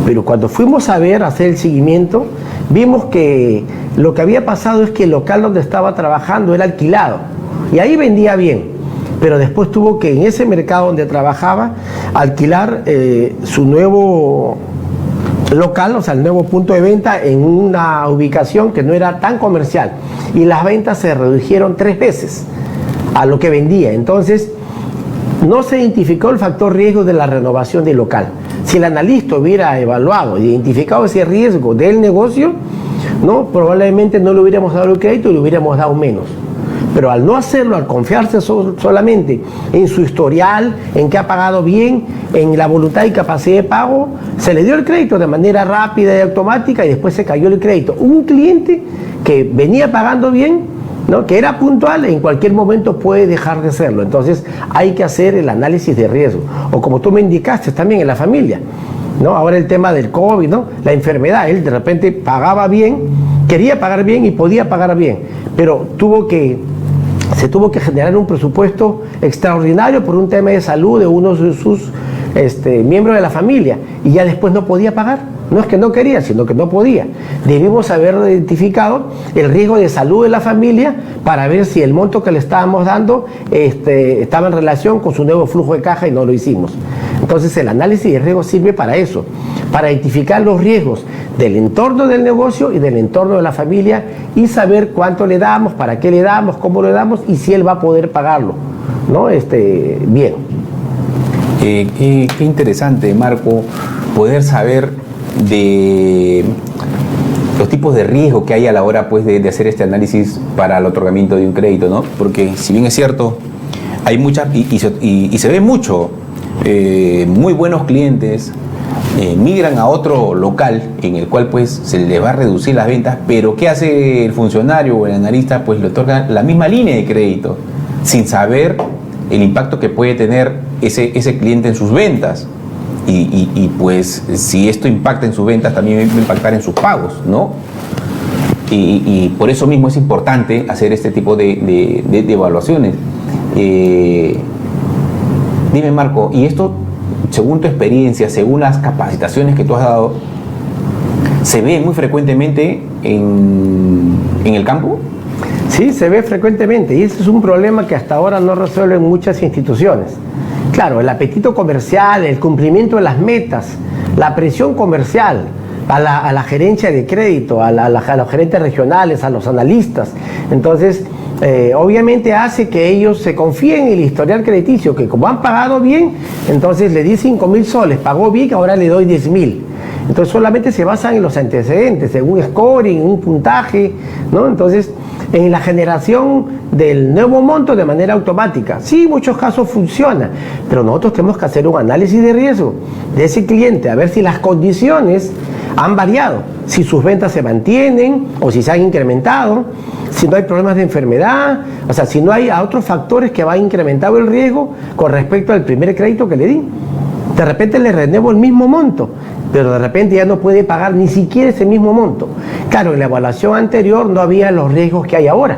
Pero cuando fuimos a hacer el seguimiento, vimos que lo que había pasado es que el local donde estaba trabajando era alquilado y ahí vendía bien. Pero después tuvo que, en ese mercado donde trabajaba, alquilar su nuevo local, o sea, el nuevo punto de venta en una ubicación que no era tan comercial. Y las ventas se redujeron 3 veces a lo que vendía. Entonces, no se identificó el factor riesgo de la renovación del local. Si el analista hubiera evaluado e identificado ese riesgo del negocio, ¿no?, probablemente no le hubiéramos dado el crédito y le hubiéramos dado menos. Pero al no hacerlo, al confiarse solamente en su historial, en que ha pagado bien, en la voluntad y capacidad de pago, se le dio el crédito de manera rápida y automática y después se cayó el crédito. Un cliente que venía pagando bien, ¿no?, que era puntual, en cualquier momento puede dejar de serlo. Entonces hay que hacer el análisis de riesgo. O como tú me indicaste también en la familia, ¿no? Ahora el tema del COVID, ¿no?, la enfermedad, él de repente pagaba bien, quería pagar bien y podía pagar bien, pero se tuvo que generar un presupuesto extraordinario por un tema de salud de uno de sus miembros de la familia y ya después no podía pagar. No es que no quería, sino que no podía. Debimos haber identificado el riesgo de salud de la familia para ver si el monto que le estábamos dando estaba en relación con su nuevo flujo de caja y no lo hicimos. Entonces el análisis de riesgo sirve para eso, para identificar los riesgos del entorno del negocio y del entorno de la familia y saber cuánto le damos, para qué le damos, cómo le damos y si él va a poder pagarlo, ¿no?, bien.
Qué interesante, Marco, poder saber de los tipos de riesgo que hay a la hora, pues, de hacer este análisis para el otorgamiento de un crédito, ¿no? Porque si bien es cierto, hay muchas y se ve mucho, muy buenos clientes migran a otro local en el cual, pues, se les va a reducir las ventas, pero ¿qué hace el funcionario o el analista? Pues le otorga la misma línea de crédito sin saber el impacto que puede tener ese cliente en sus ventas. Y pues si esto impacta en sus ventas, también va a impactar en sus pagos, ¿no? Y por eso mismo es importante hacer este tipo de evaluaciones. Dime, Marco, ¿y esto, según tu experiencia, según las capacitaciones que tú has dado, se ve muy frecuentemente en el campo?
Sí, se ve frecuentemente y ese es un problema que hasta ahora no resuelven muchas instituciones. Claro, el apetito comercial, el cumplimiento de las metas, la presión comercial a la gerencia de crédito, a los gerentes regionales, a los analistas. Entonces, obviamente hace que ellos se confíen en el historial crediticio, que como han pagado bien, entonces le di 5.000 soles, pagó bien, ahora le doy 10.000. Entonces solamente se basan en los antecedentes, en un scoring, en un puntaje, ¿no? Entonces, en la generación del nuevo monto de manera automática. Sí, en muchos casos funciona, pero nosotros tenemos que hacer un análisis de riesgo de ese cliente, a ver si las condiciones han variado, si sus ventas se mantienen o si se han incrementado, si no hay problemas de enfermedad, o sea, si no hay otros factores que va incrementado el riesgo con respecto al primer crédito que le di. De repente le renuevo el mismo monto, pero de repente ya no puede pagar ni siquiera ese mismo monto. Claro, en la evaluación anterior no había los riesgos que hay ahora,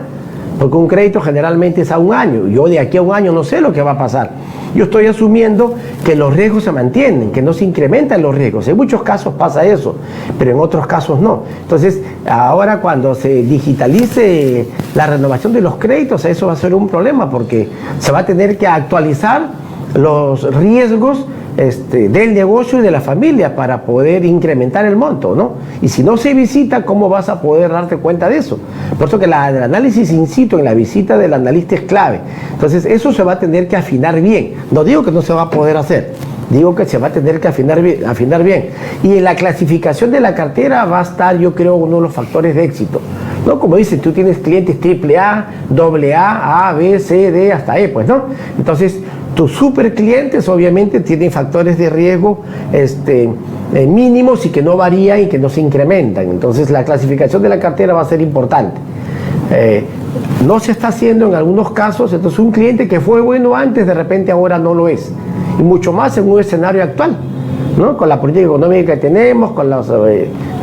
porque un crédito generalmente es a un año. Yo de aquí a un año no sé lo que va a pasar. Yo estoy asumiendo que los riesgos se mantienen, que no se incrementan los riesgos. En muchos casos pasa eso, pero en otros casos no. Entonces, ahora cuando se digitalice la renovación de los créditos, eso va a ser un problema, porque se va a tener que actualizar los riesgos del negocio y de la familia para poder incrementar el monto, ¿no? Y si no se visita, ¿cómo vas a poder darte cuenta de eso? Por eso que el análisis in situ en la visita del analista es clave. Entonces, eso se va a tener que afinar bien. No digo que no se va a poder hacer, digo que se va a tener que afinar bien. Y en la clasificación de la cartera va a estar, yo creo, uno de los factores de éxito, ¿no? Como dicen, tú tienes clientes AAA, AA, A, B, C, D, hasta E, pues, ¿no? Entonces, tus super clientes obviamente tienen factores de riesgo mínimos y que no varían y que no se incrementan. Entonces, la clasificación de la cartera va a ser importante. No se está haciendo en algunos casos, entonces un cliente que fue bueno antes, de repente ahora no lo es. Y mucho más en un escenario actual, ¿no? Con la política económica que tenemos, con los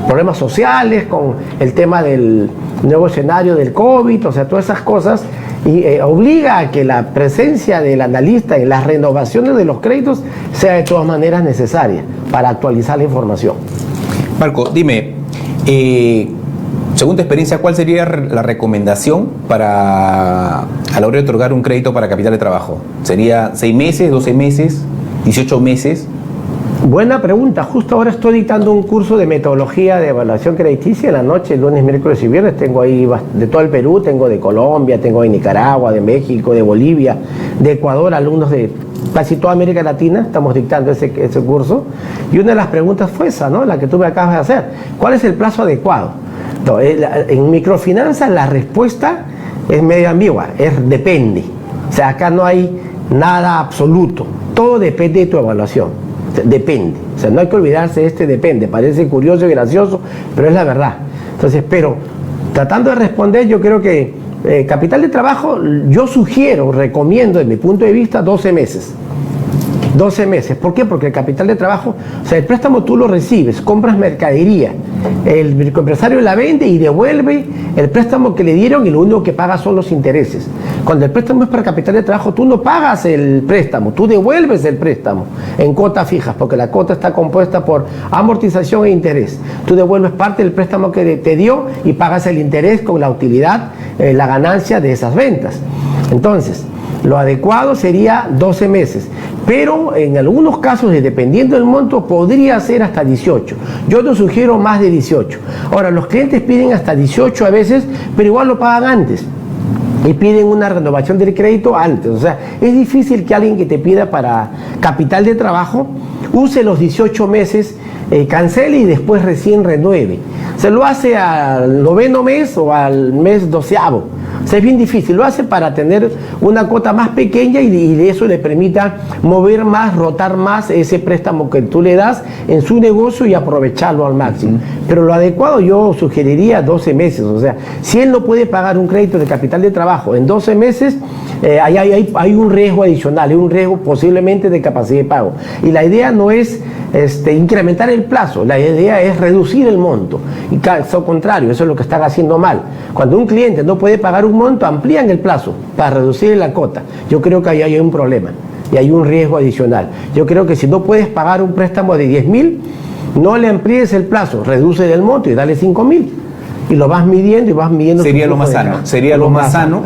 problemas sociales, con el tema del nuevo escenario del COVID, o sea, todas esas cosas, y obliga a que la presencia del analista en las renovaciones de los créditos sea de todas maneras necesaria para actualizar la información.
Marco, dime, según tu experiencia, ¿cuál sería la recomendación a la hora de otorgar un crédito para capital de trabajo? ¿Sería 6 meses, 12 meses, 18 meses?
Buena pregunta. Justo ahora estoy dictando un curso de metodología de evaluación crediticia en la noche, lunes, miércoles y viernes. Tengo ahí de todo el Perú, tengo de Colombia, tengo de Nicaragua, de México, de Bolivia, de Ecuador, alumnos de casi toda América Latina. Estamos dictando ese curso. Y una de las preguntas fue esa, ¿no? La que tú me acabas de hacer. ¿Cuál es el plazo adecuado? En microfinanzas la respuesta es medio ambigua, depende. O sea, acá no hay nada absoluto. Todo depende de tu evaluación. Depende, o sea, no hay que olvidarse depende, parece curioso y gracioso, pero es la verdad. Entonces, pero tratando de responder, yo creo que capital de trabajo, yo recomiendo desde mi punto de vista 12 meses. 12 meses. ¿Por qué? Porque el capital de trabajo, o sea, el préstamo tú lo recibes, compras mercadería, el microempresario la vende y devuelve el préstamo que le dieron y lo único que paga son los intereses. Cuando el préstamo es para capital de trabajo, tú no pagas el préstamo, tú devuelves el préstamo en cuotas fijas, porque la cuota está compuesta por amortización e interés. Tú devuelves parte del préstamo que te dio y pagas el interés con la utilidad, la ganancia de esas ventas. Entonces, lo adecuado sería 12 meses, pero en algunos casos, dependiendo del monto, podría ser hasta 18. Yo no sugiero más de 18. Ahora, los clientes piden hasta 18 a veces, pero igual lo pagan antes. Y piden una renovación del crédito antes. O sea, es difícil que alguien que te pida para capital de trabajo use los 18 meses, cancele y después recién renueve. Se lo hace al 9º mes o al mes 12º. O sea, es bien difícil. Lo hace para tener una cuota más pequeña y de eso le permita mover más, rotar más ese préstamo que tú le das en su negocio y aprovecharlo al máximo. Pero lo adecuado yo sugeriría 12 meses. O sea, si él no puede pagar un crédito de capital de trabajo en 12 meses, hay un riesgo adicional, hay un riesgo posiblemente de capacidad de pago. Y la idea no es incrementar el plazo, la idea es reducir el monto. Y caso contrario, eso es lo que están haciendo mal. Cuando un cliente no puede pagar un monto, amplían el plazo para reducir la cuota. Yo creo que ahí hay un problema y hay un riesgo adicional. Yo creo que si no puedes pagar un préstamo de 10.000, no le amplíes el plazo, reduce el monto y dale 5.000. Y lo vas midiendo y vas midiendo.
Sería lo más sano,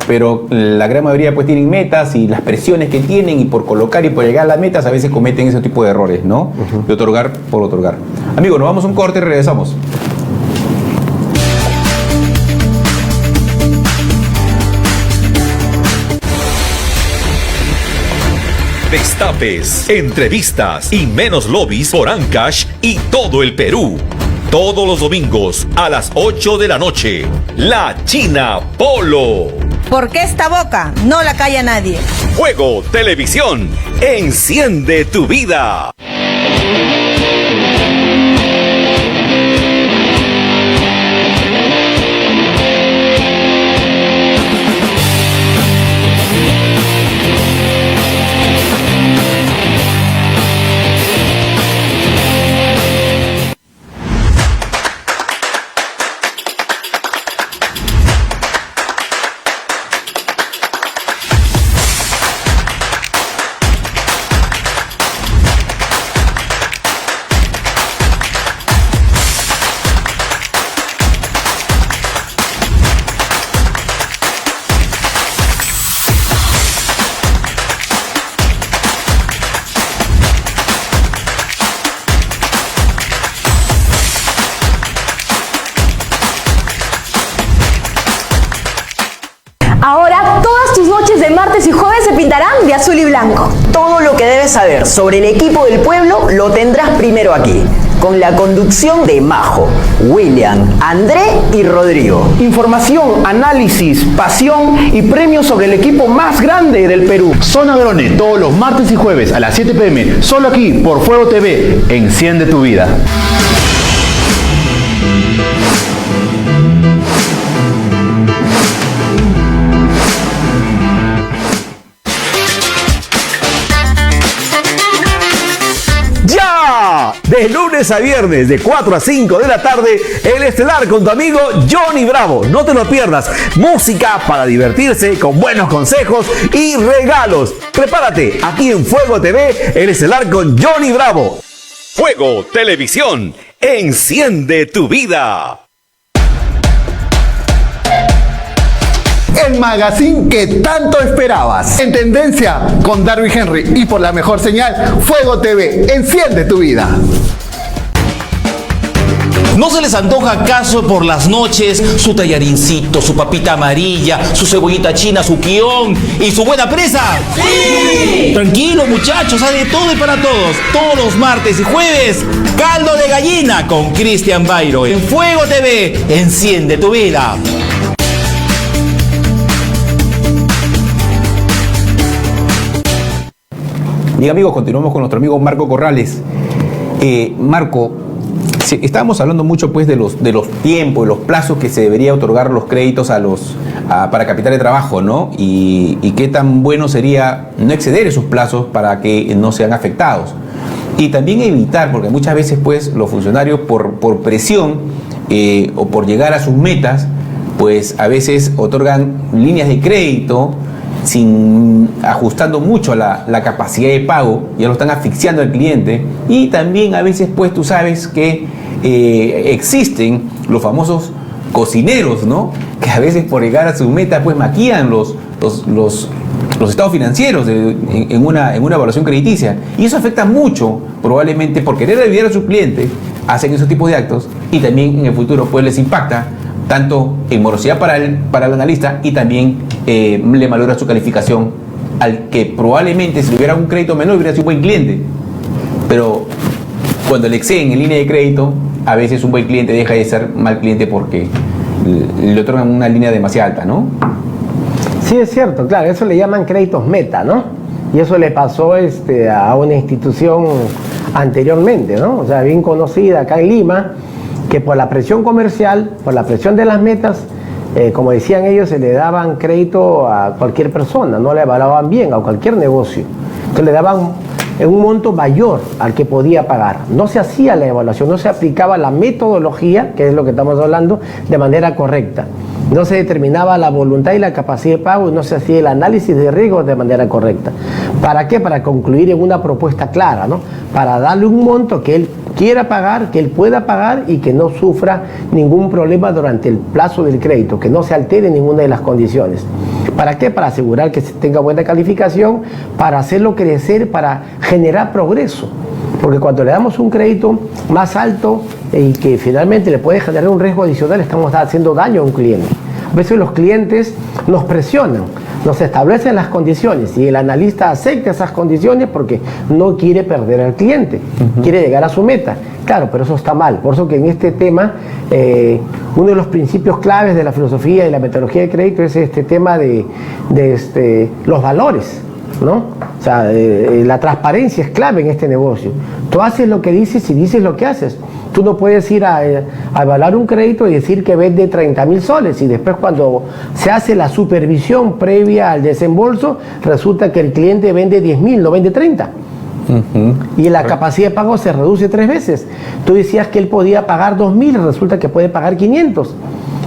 pero la gran mayoría pues tienen metas y las presiones que tienen y por colocar y por llegar a las metas a veces cometen ese tipo de errores, ¿no? De otorgar por otorgar. Amigos, nos vamos a un corte y regresamos.
Destapes, entrevistas y menos lobbies por Ancash y todo el Perú. Todos los domingos a las 8 de la noche. La China Polo.
Porque esta boca no la calla nadie.
Fuego Televisión. Enciende tu vida.
pintarán de azul y blanco.
Todo lo que debes saber sobre el equipo del pueblo lo tendrás primero aquí, con la conducción de Majo, William, André y Rodrigo.
Información, análisis, pasión y premios sobre el equipo más grande del Perú.
Zona Grone, todos los martes y jueves a las 7 p.m. Solo aquí por Fuego TV. Enciende tu vida.
De lunes a viernes, de 4 a 5 de la tarde, El Estelar con tu amigo Johnny Bravo. No te lo pierdas. Música para divertirse, con buenos consejos y regalos. Prepárate, aquí en Fuego TV, El Estelar con Johnny Bravo.
Fuego Televisión, enciende tu vida.
El magazine que tanto esperabas. En tendencia con Darby Henry y por la mejor señal, Fuego TV. Enciende tu vida.
¿No se les antoja acaso por las noches su tallarincito, su papita amarilla, su cebollita china, su guión y su buena presa? ¡Sí! Tranquilo, muchachos, hay de todo y para todos. Todos los martes y jueves, caldo de gallina con Cristian Bairo. En Fuego TV, enciende tu vida.
Bien amigos, continuamos con nuestro amigo Marco Corrales. Marco, estábamos hablando mucho pues de los tiempos, de los plazos que se debería otorgar los créditos para capital de trabajo, ¿no? Y qué tan bueno sería no exceder esos plazos para que no sean afectados. Y también evitar, porque muchas veces pues los funcionarios por presión o por llegar a sus metas, pues a veces otorgan líneas de crédito ajustando mucho la capacidad de pago, ya lo están asfixiando al cliente. Y también a veces pues tú sabes que existen los famosos cocineros, ¿no? Que a veces por llegar a su meta pues maquillan los estados financieros en una evaluación crediticia, y eso afecta mucho probablemente por querer ayudar a sus clientes, hacen esos tipos de actos, y también en el futuro pues les impacta tanto en morosidad para el analista, y también le malogra su calificación al que probablemente si le hubiera un crédito menor hubiera sido un buen cliente. Pero cuando le exceden en línea de crédito, a veces un buen cliente deja de ser mal cliente porque le otorgan una línea demasiado alta, ¿no?
Sí, es cierto, claro, eso le llaman créditos meta, ¿no? Y eso le pasó a una institución anteriormente, ¿no? O sea, bien conocida acá en Lima, que por la presión comercial, por la presión de las metas, como decían ellos, se le daban crédito a cualquier persona, no le evaluaban bien a cualquier negocio. Entonces le daban un monto mayor al que podía pagar. No se hacía la evaluación, no se aplicaba la metodología, que es lo que estamos hablando, de manera correcta. No se determinaba la voluntad y la capacidad de pago, y no se hacía el análisis de riesgos de manera correcta. ¿Para qué? Para concluir en una propuesta clara, ¿no? Para darle un monto que él quiera pagar, que él pueda pagar y que no sufra ningún problema durante el plazo del crédito, que no se altere ninguna de las condiciones. ¿Para qué? Para asegurar que se tenga buena calificación, para hacerlo crecer, para generar progreso. Porque cuando le damos un crédito más alto y que finalmente le puede generar un riesgo adicional, estamos haciendo daño a un cliente. A veces los clientes nos presionan, nos establecen las condiciones y el analista acepta esas condiciones porque no quiere perder al cliente, quiere llegar a su meta. Claro, pero eso está mal. Por eso que en este tema, uno de los principios claves de la filosofía y la metodología de crédito es este tema de los valores, ¿no? O sea, la transparencia es clave en este negocio. Tú haces lo que dices y dices lo que haces. Tú no puedes ir a evaluar un crédito y decir que vende 30.000 soles y después cuando se hace la supervisión previa al desembolso resulta que el cliente vende 10.000, no vende 30. Y la capacidad de pago se reduce 3 veces. Tú decías que él podía pagar 2.000, resulta que puede pagar 500.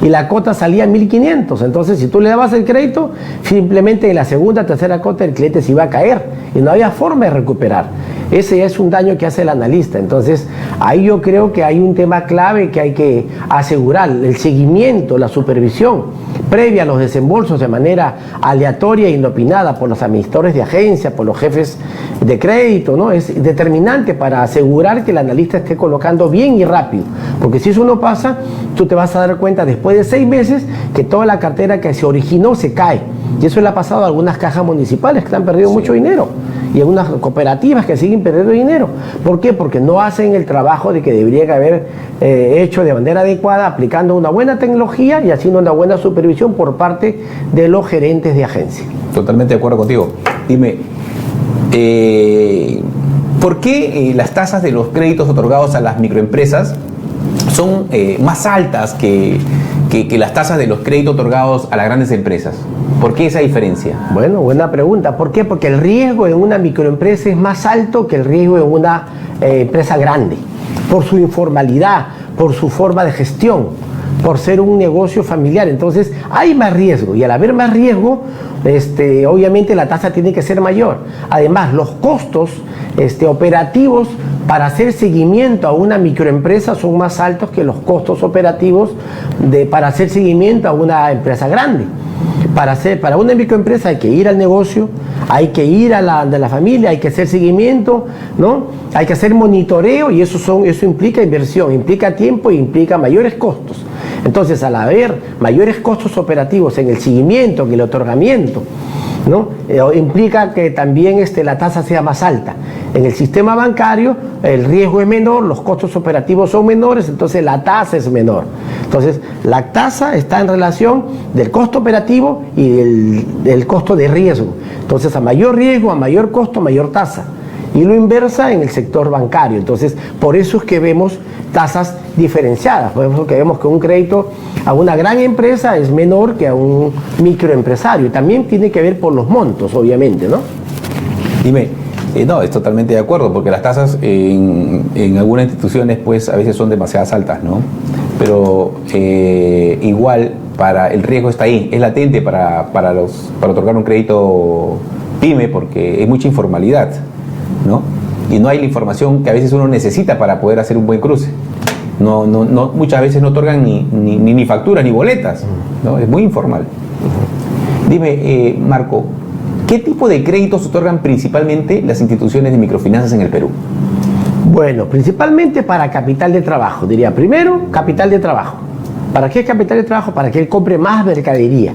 Y la cota salía 1.500. Entonces, si tú le dabas el crédito, simplemente en la segunda, tercera cota el cliente se iba a caer y no había forma de recuperar. Ese es un daño que hace el analista. Entonces, ahí yo creo que hay un tema clave que hay que asegurar, el seguimiento, la supervisión. previa a los desembolsos de manera aleatoria e inopinada por los administradores de agencia, por los jefes de crédito, ¿no? Es determinante para asegurar que el analista esté colocando bien y rápido, porque si eso no pasa, tú te vas a dar cuenta después de 6 meses que toda la cartera que se originó se cae, y eso le ha pasado a algunas cajas municipales que han perdido mucho dinero, y algunas cooperativas que siguen perdiendo dinero. ¿Por qué? Porque no hacen el trabajo de que deberían haber hecho de manera adecuada, aplicando una buena tecnología y haciendo una buena supervisión por parte de los gerentes de agencia.
Totalmente de acuerdo contigo. Dime, ¿por qué las tasas de los créditos otorgados a las microempresas son más altas que las tasas de los créditos otorgados a las grandes empresas? ¿Por qué esa diferencia?
Bueno, buena pregunta. ¿Por qué? Porque el riesgo en una microempresa es más alto que el riesgo en una empresa grande, por su informalidad, por su forma de gestión, por ser un negocio familiar. Entonces hay más riesgo, y al haber más riesgo, obviamente la tasa tiene que ser mayor. Además, los costos operativos para hacer seguimiento a una microempresa son más altos que los costos operativos para hacer seguimiento a una empresa grande. Para una microempresa hay que ir al negocio, hay que ir a la familia, hay que hacer seguimiento, ¿no? Hay que hacer monitoreo, y eso implica inversión, implica tiempo e implica mayores costos. Entonces, al haber mayores costos operativos en el seguimiento, en el otorgamiento, ¿no? Implica que también la tasa sea más alta. En el sistema bancario el riesgo es menor, los costos operativos son menores, entonces la tasa es menor. Entonces la tasa está en relación del costo operativo y del costo de riesgo. Entonces, a mayor riesgo, a mayor costo, mayor tasa. Y lo inversa en el sector bancario. Entonces, por eso es que vemos tasas diferenciadas. Por eso que vemos que un crédito a una gran empresa es menor que a un microempresario. Y también tiene que ver por los montos, obviamente, ¿no?
Dime, no, es totalmente de acuerdo, porque las tasas en algunas instituciones pues a veces son demasiadas altas, ¿no? Pero igual el riesgo está ahí, es latente para otorgar un crédito pyme, porque es mucha informalidad, ¿no? Y no hay la información que a veces uno necesita para poder hacer un buen cruce. No, muchas veces no otorgan ni facturas ni boletas, ¿no? Es muy informal. Dime, Marco, ¿qué tipo de créditos otorgan principalmente las instituciones de microfinanzas en el Perú?
Bueno, principalmente para capital de trabajo, diría. Primero, capital de trabajo. ¿Para qué capital de trabajo? Para que él compre más mercadería.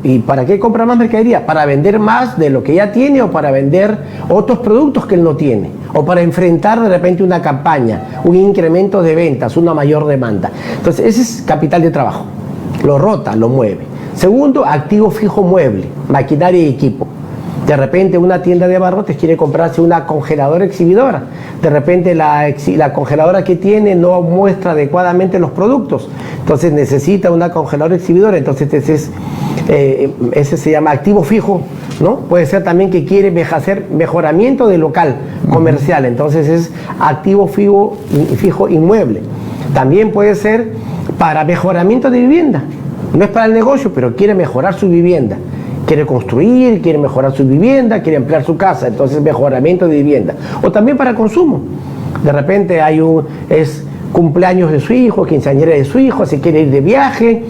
¿Y para qué compra más mercadería? Para vender más de lo que ya tiene, o para vender otros productos que él no tiene, o para enfrentar de repente una campaña, un incremento de ventas, una mayor demanda. Entonces, ese es capital de trabajo. Lo rota, lo mueve. Segundo, activo fijo mueble, maquinaria y equipo. De repente una tienda de abarrotes quiere comprarse una congeladora exhibidora. De repente la congeladora que tiene no muestra adecuadamente los productos. Entonces necesita una congeladora exhibidora. Entonces ese se llama activo fijo, ¿no? Puede ser también que quiere hacer mejoramiento de local comercial. Entonces es activo fijo inmueble. También puede ser para mejoramiento de vivienda. No es para el negocio, pero quiere mejorar su vivienda. Quiere construir, quiere mejorar su vivienda, quiere ampliar su casa, entonces mejoramiento de vivienda. O también para consumo. De repente es cumpleaños de su hijo, quinceañera de su hijo, se quiere ir de viaje,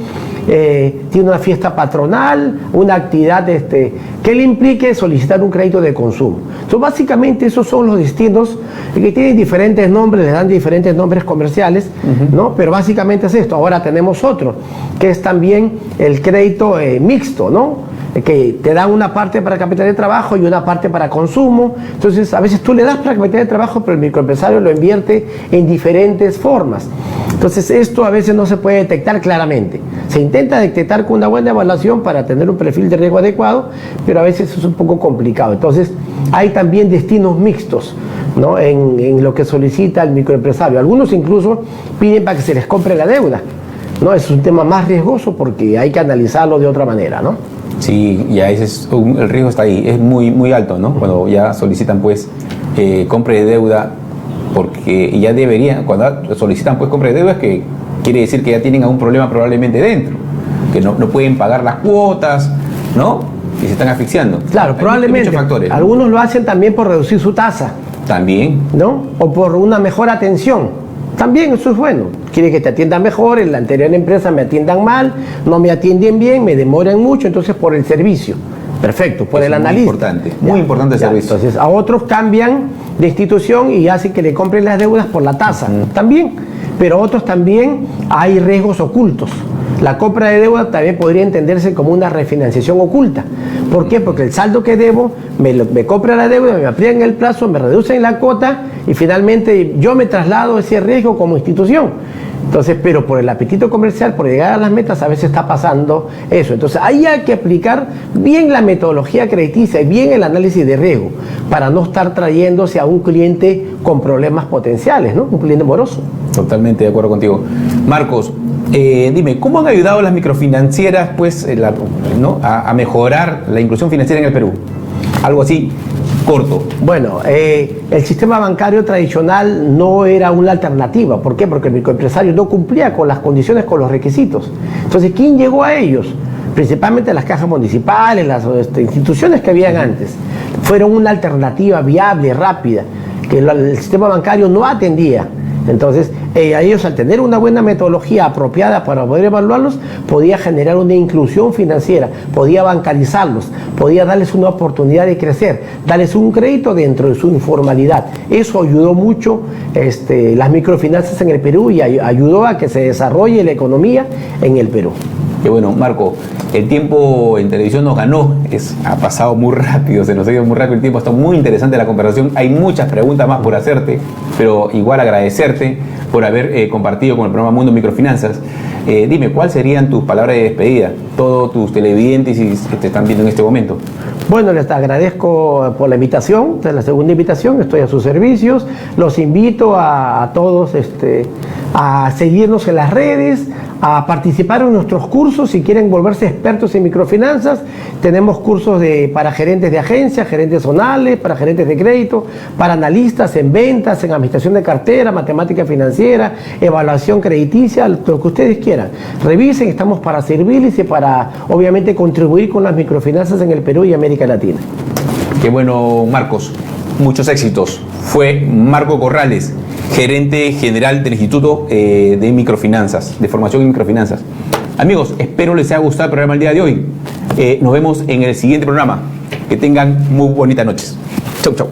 tiene una fiesta patronal, una actividad que le implique solicitar un crédito de consumo. Entonces, básicamente esos son los destinos que tienen diferentes nombres, le dan diferentes nombres comerciales, ¿no? Pero básicamente es esto. Ahora tenemos otro, que es también el crédito mixto, ¿no? Que te dan una parte para capital de trabajo y una parte para consumo. Entonces, a veces tú le das para capital de trabajo, pero el microempresario lo invierte en diferentes formas. Entonces, esto a veces no se puede detectar claramente. Se intenta detectar con una buena evaluación para tener un perfil de riesgo adecuado, pero a veces es un poco complicado. Entonces, hay también destinos mixtos, ¿no? En lo que solicita el microempresario. Algunos incluso piden para que se les compre la deuda, ¿no? Es un tema más riesgoso porque hay que analizarlo de otra manera, ¿no?
Sí, ya el riesgo está ahí, es muy, muy alto, ¿no? Cuando ya solicitan pues compra de deuda, porque ya deberían, cuando solicitan pues compra de deuda, es que quiere decir que ya tienen algún problema probablemente dentro, que no pueden pagar las cuotas, ¿no? Y se están asfixiando.
Claro, probablemente.
Muchos factores, ¿no?
Algunos lo hacen también por reducir su tasa.
También.
¿No? O por una mejor atención. También eso es bueno. Quiere que te atiendan mejor, en la anterior empresa me atiendan mal, no me atienden bien, me demoran mucho, entonces por el servicio. Perfecto, por el analista.
Muy importante el servicio.
Entonces a otros cambian de institución y hacen que le compren las deudas por la tasa, también. Pero otros también hay riesgos ocultos. La compra de deuda también podría entenderse como una refinanciación oculta. ¿Por qué? Porque el saldo que debo, me compra la deuda, me amplían el plazo, me reducen la cuota y finalmente yo me traslado ese riesgo como institución. Entonces, pero por el apetito comercial, por llegar a las metas, a veces está pasando eso. Entonces, ahí hay que aplicar bien la metodología crediticia y bien el análisis de riesgo para no estar trayéndose a un cliente con problemas potenciales, ¿no? Un cliente moroso.
Totalmente de acuerdo contigo. Marcos, dime, ¿cómo han ayudado las microfinancieras pues, a mejorar la inclusión financiera en el Perú? Algo así corto.
Bueno, el sistema bancario tradicional no era una alternativa. ¿Por qué? Porque el microempresario no cumplía con las condiciones, con los requisitos. Entonces, ¿quién llegó a ellos? Principalmente las cajas municipales, las instituciones que habían antes. Fueron una alternativa viable, rápida, que el sistema bancario no atendía. Entonces, a ellos, al tener una buena metodología apropiada para poder evaluarlos, podía generar una inclusión financiera, podía bancarizarlos, podía darles una oportunidad de crecer, darles un crédito dentro de su informalidad. Eso ayudó mucho las microfinanzas en el Perú y ayudó a que se desarrolle la economía en el Perú.
Qué bueno, Marco, el tiempo en televisión nos ganó, ha pasado muy rápido, se nos ha ido muy rápido el tiempo, está muy interesante la conversación, hay muchas preguntas más por hacerte, pero igual agradecerte por haber compartido con el programa Mundo Microfinanzas. Dime, ¿cuáles serían tus palabras de despedida? Todos tus televidentes que te están viendo en este momento.
Bueno, les agradezco por la invitación, es la segunda invitación, estoy a sus servicios, los invito a todos a seguirnos en las redes, a participar en nuestros cursos si quieren volverse expertos en microfinanzas. Tenemos cursos para gerentes de agencias, gerentes zonales, para gerentes de crédito, para analistas en ventas, en administración de cartera, matemática financiera, evaluación crediticia, lo que ustedes quieran. Revisen, estamos para servirles y para obviamente contribuir con las microfinanzas en el Perú y América Latina.
Qué bueno, Marcos. Muchos éxitos. Fue Marco Corrales, gerente general del Instituto de Microfinanzas, de Formación en Microfinanzas. Amigos, espero les haya gustado el programa el día de hoy. Nos vemos en el siguiente programa. Que tengan muy bonitas noches. Chau, chau.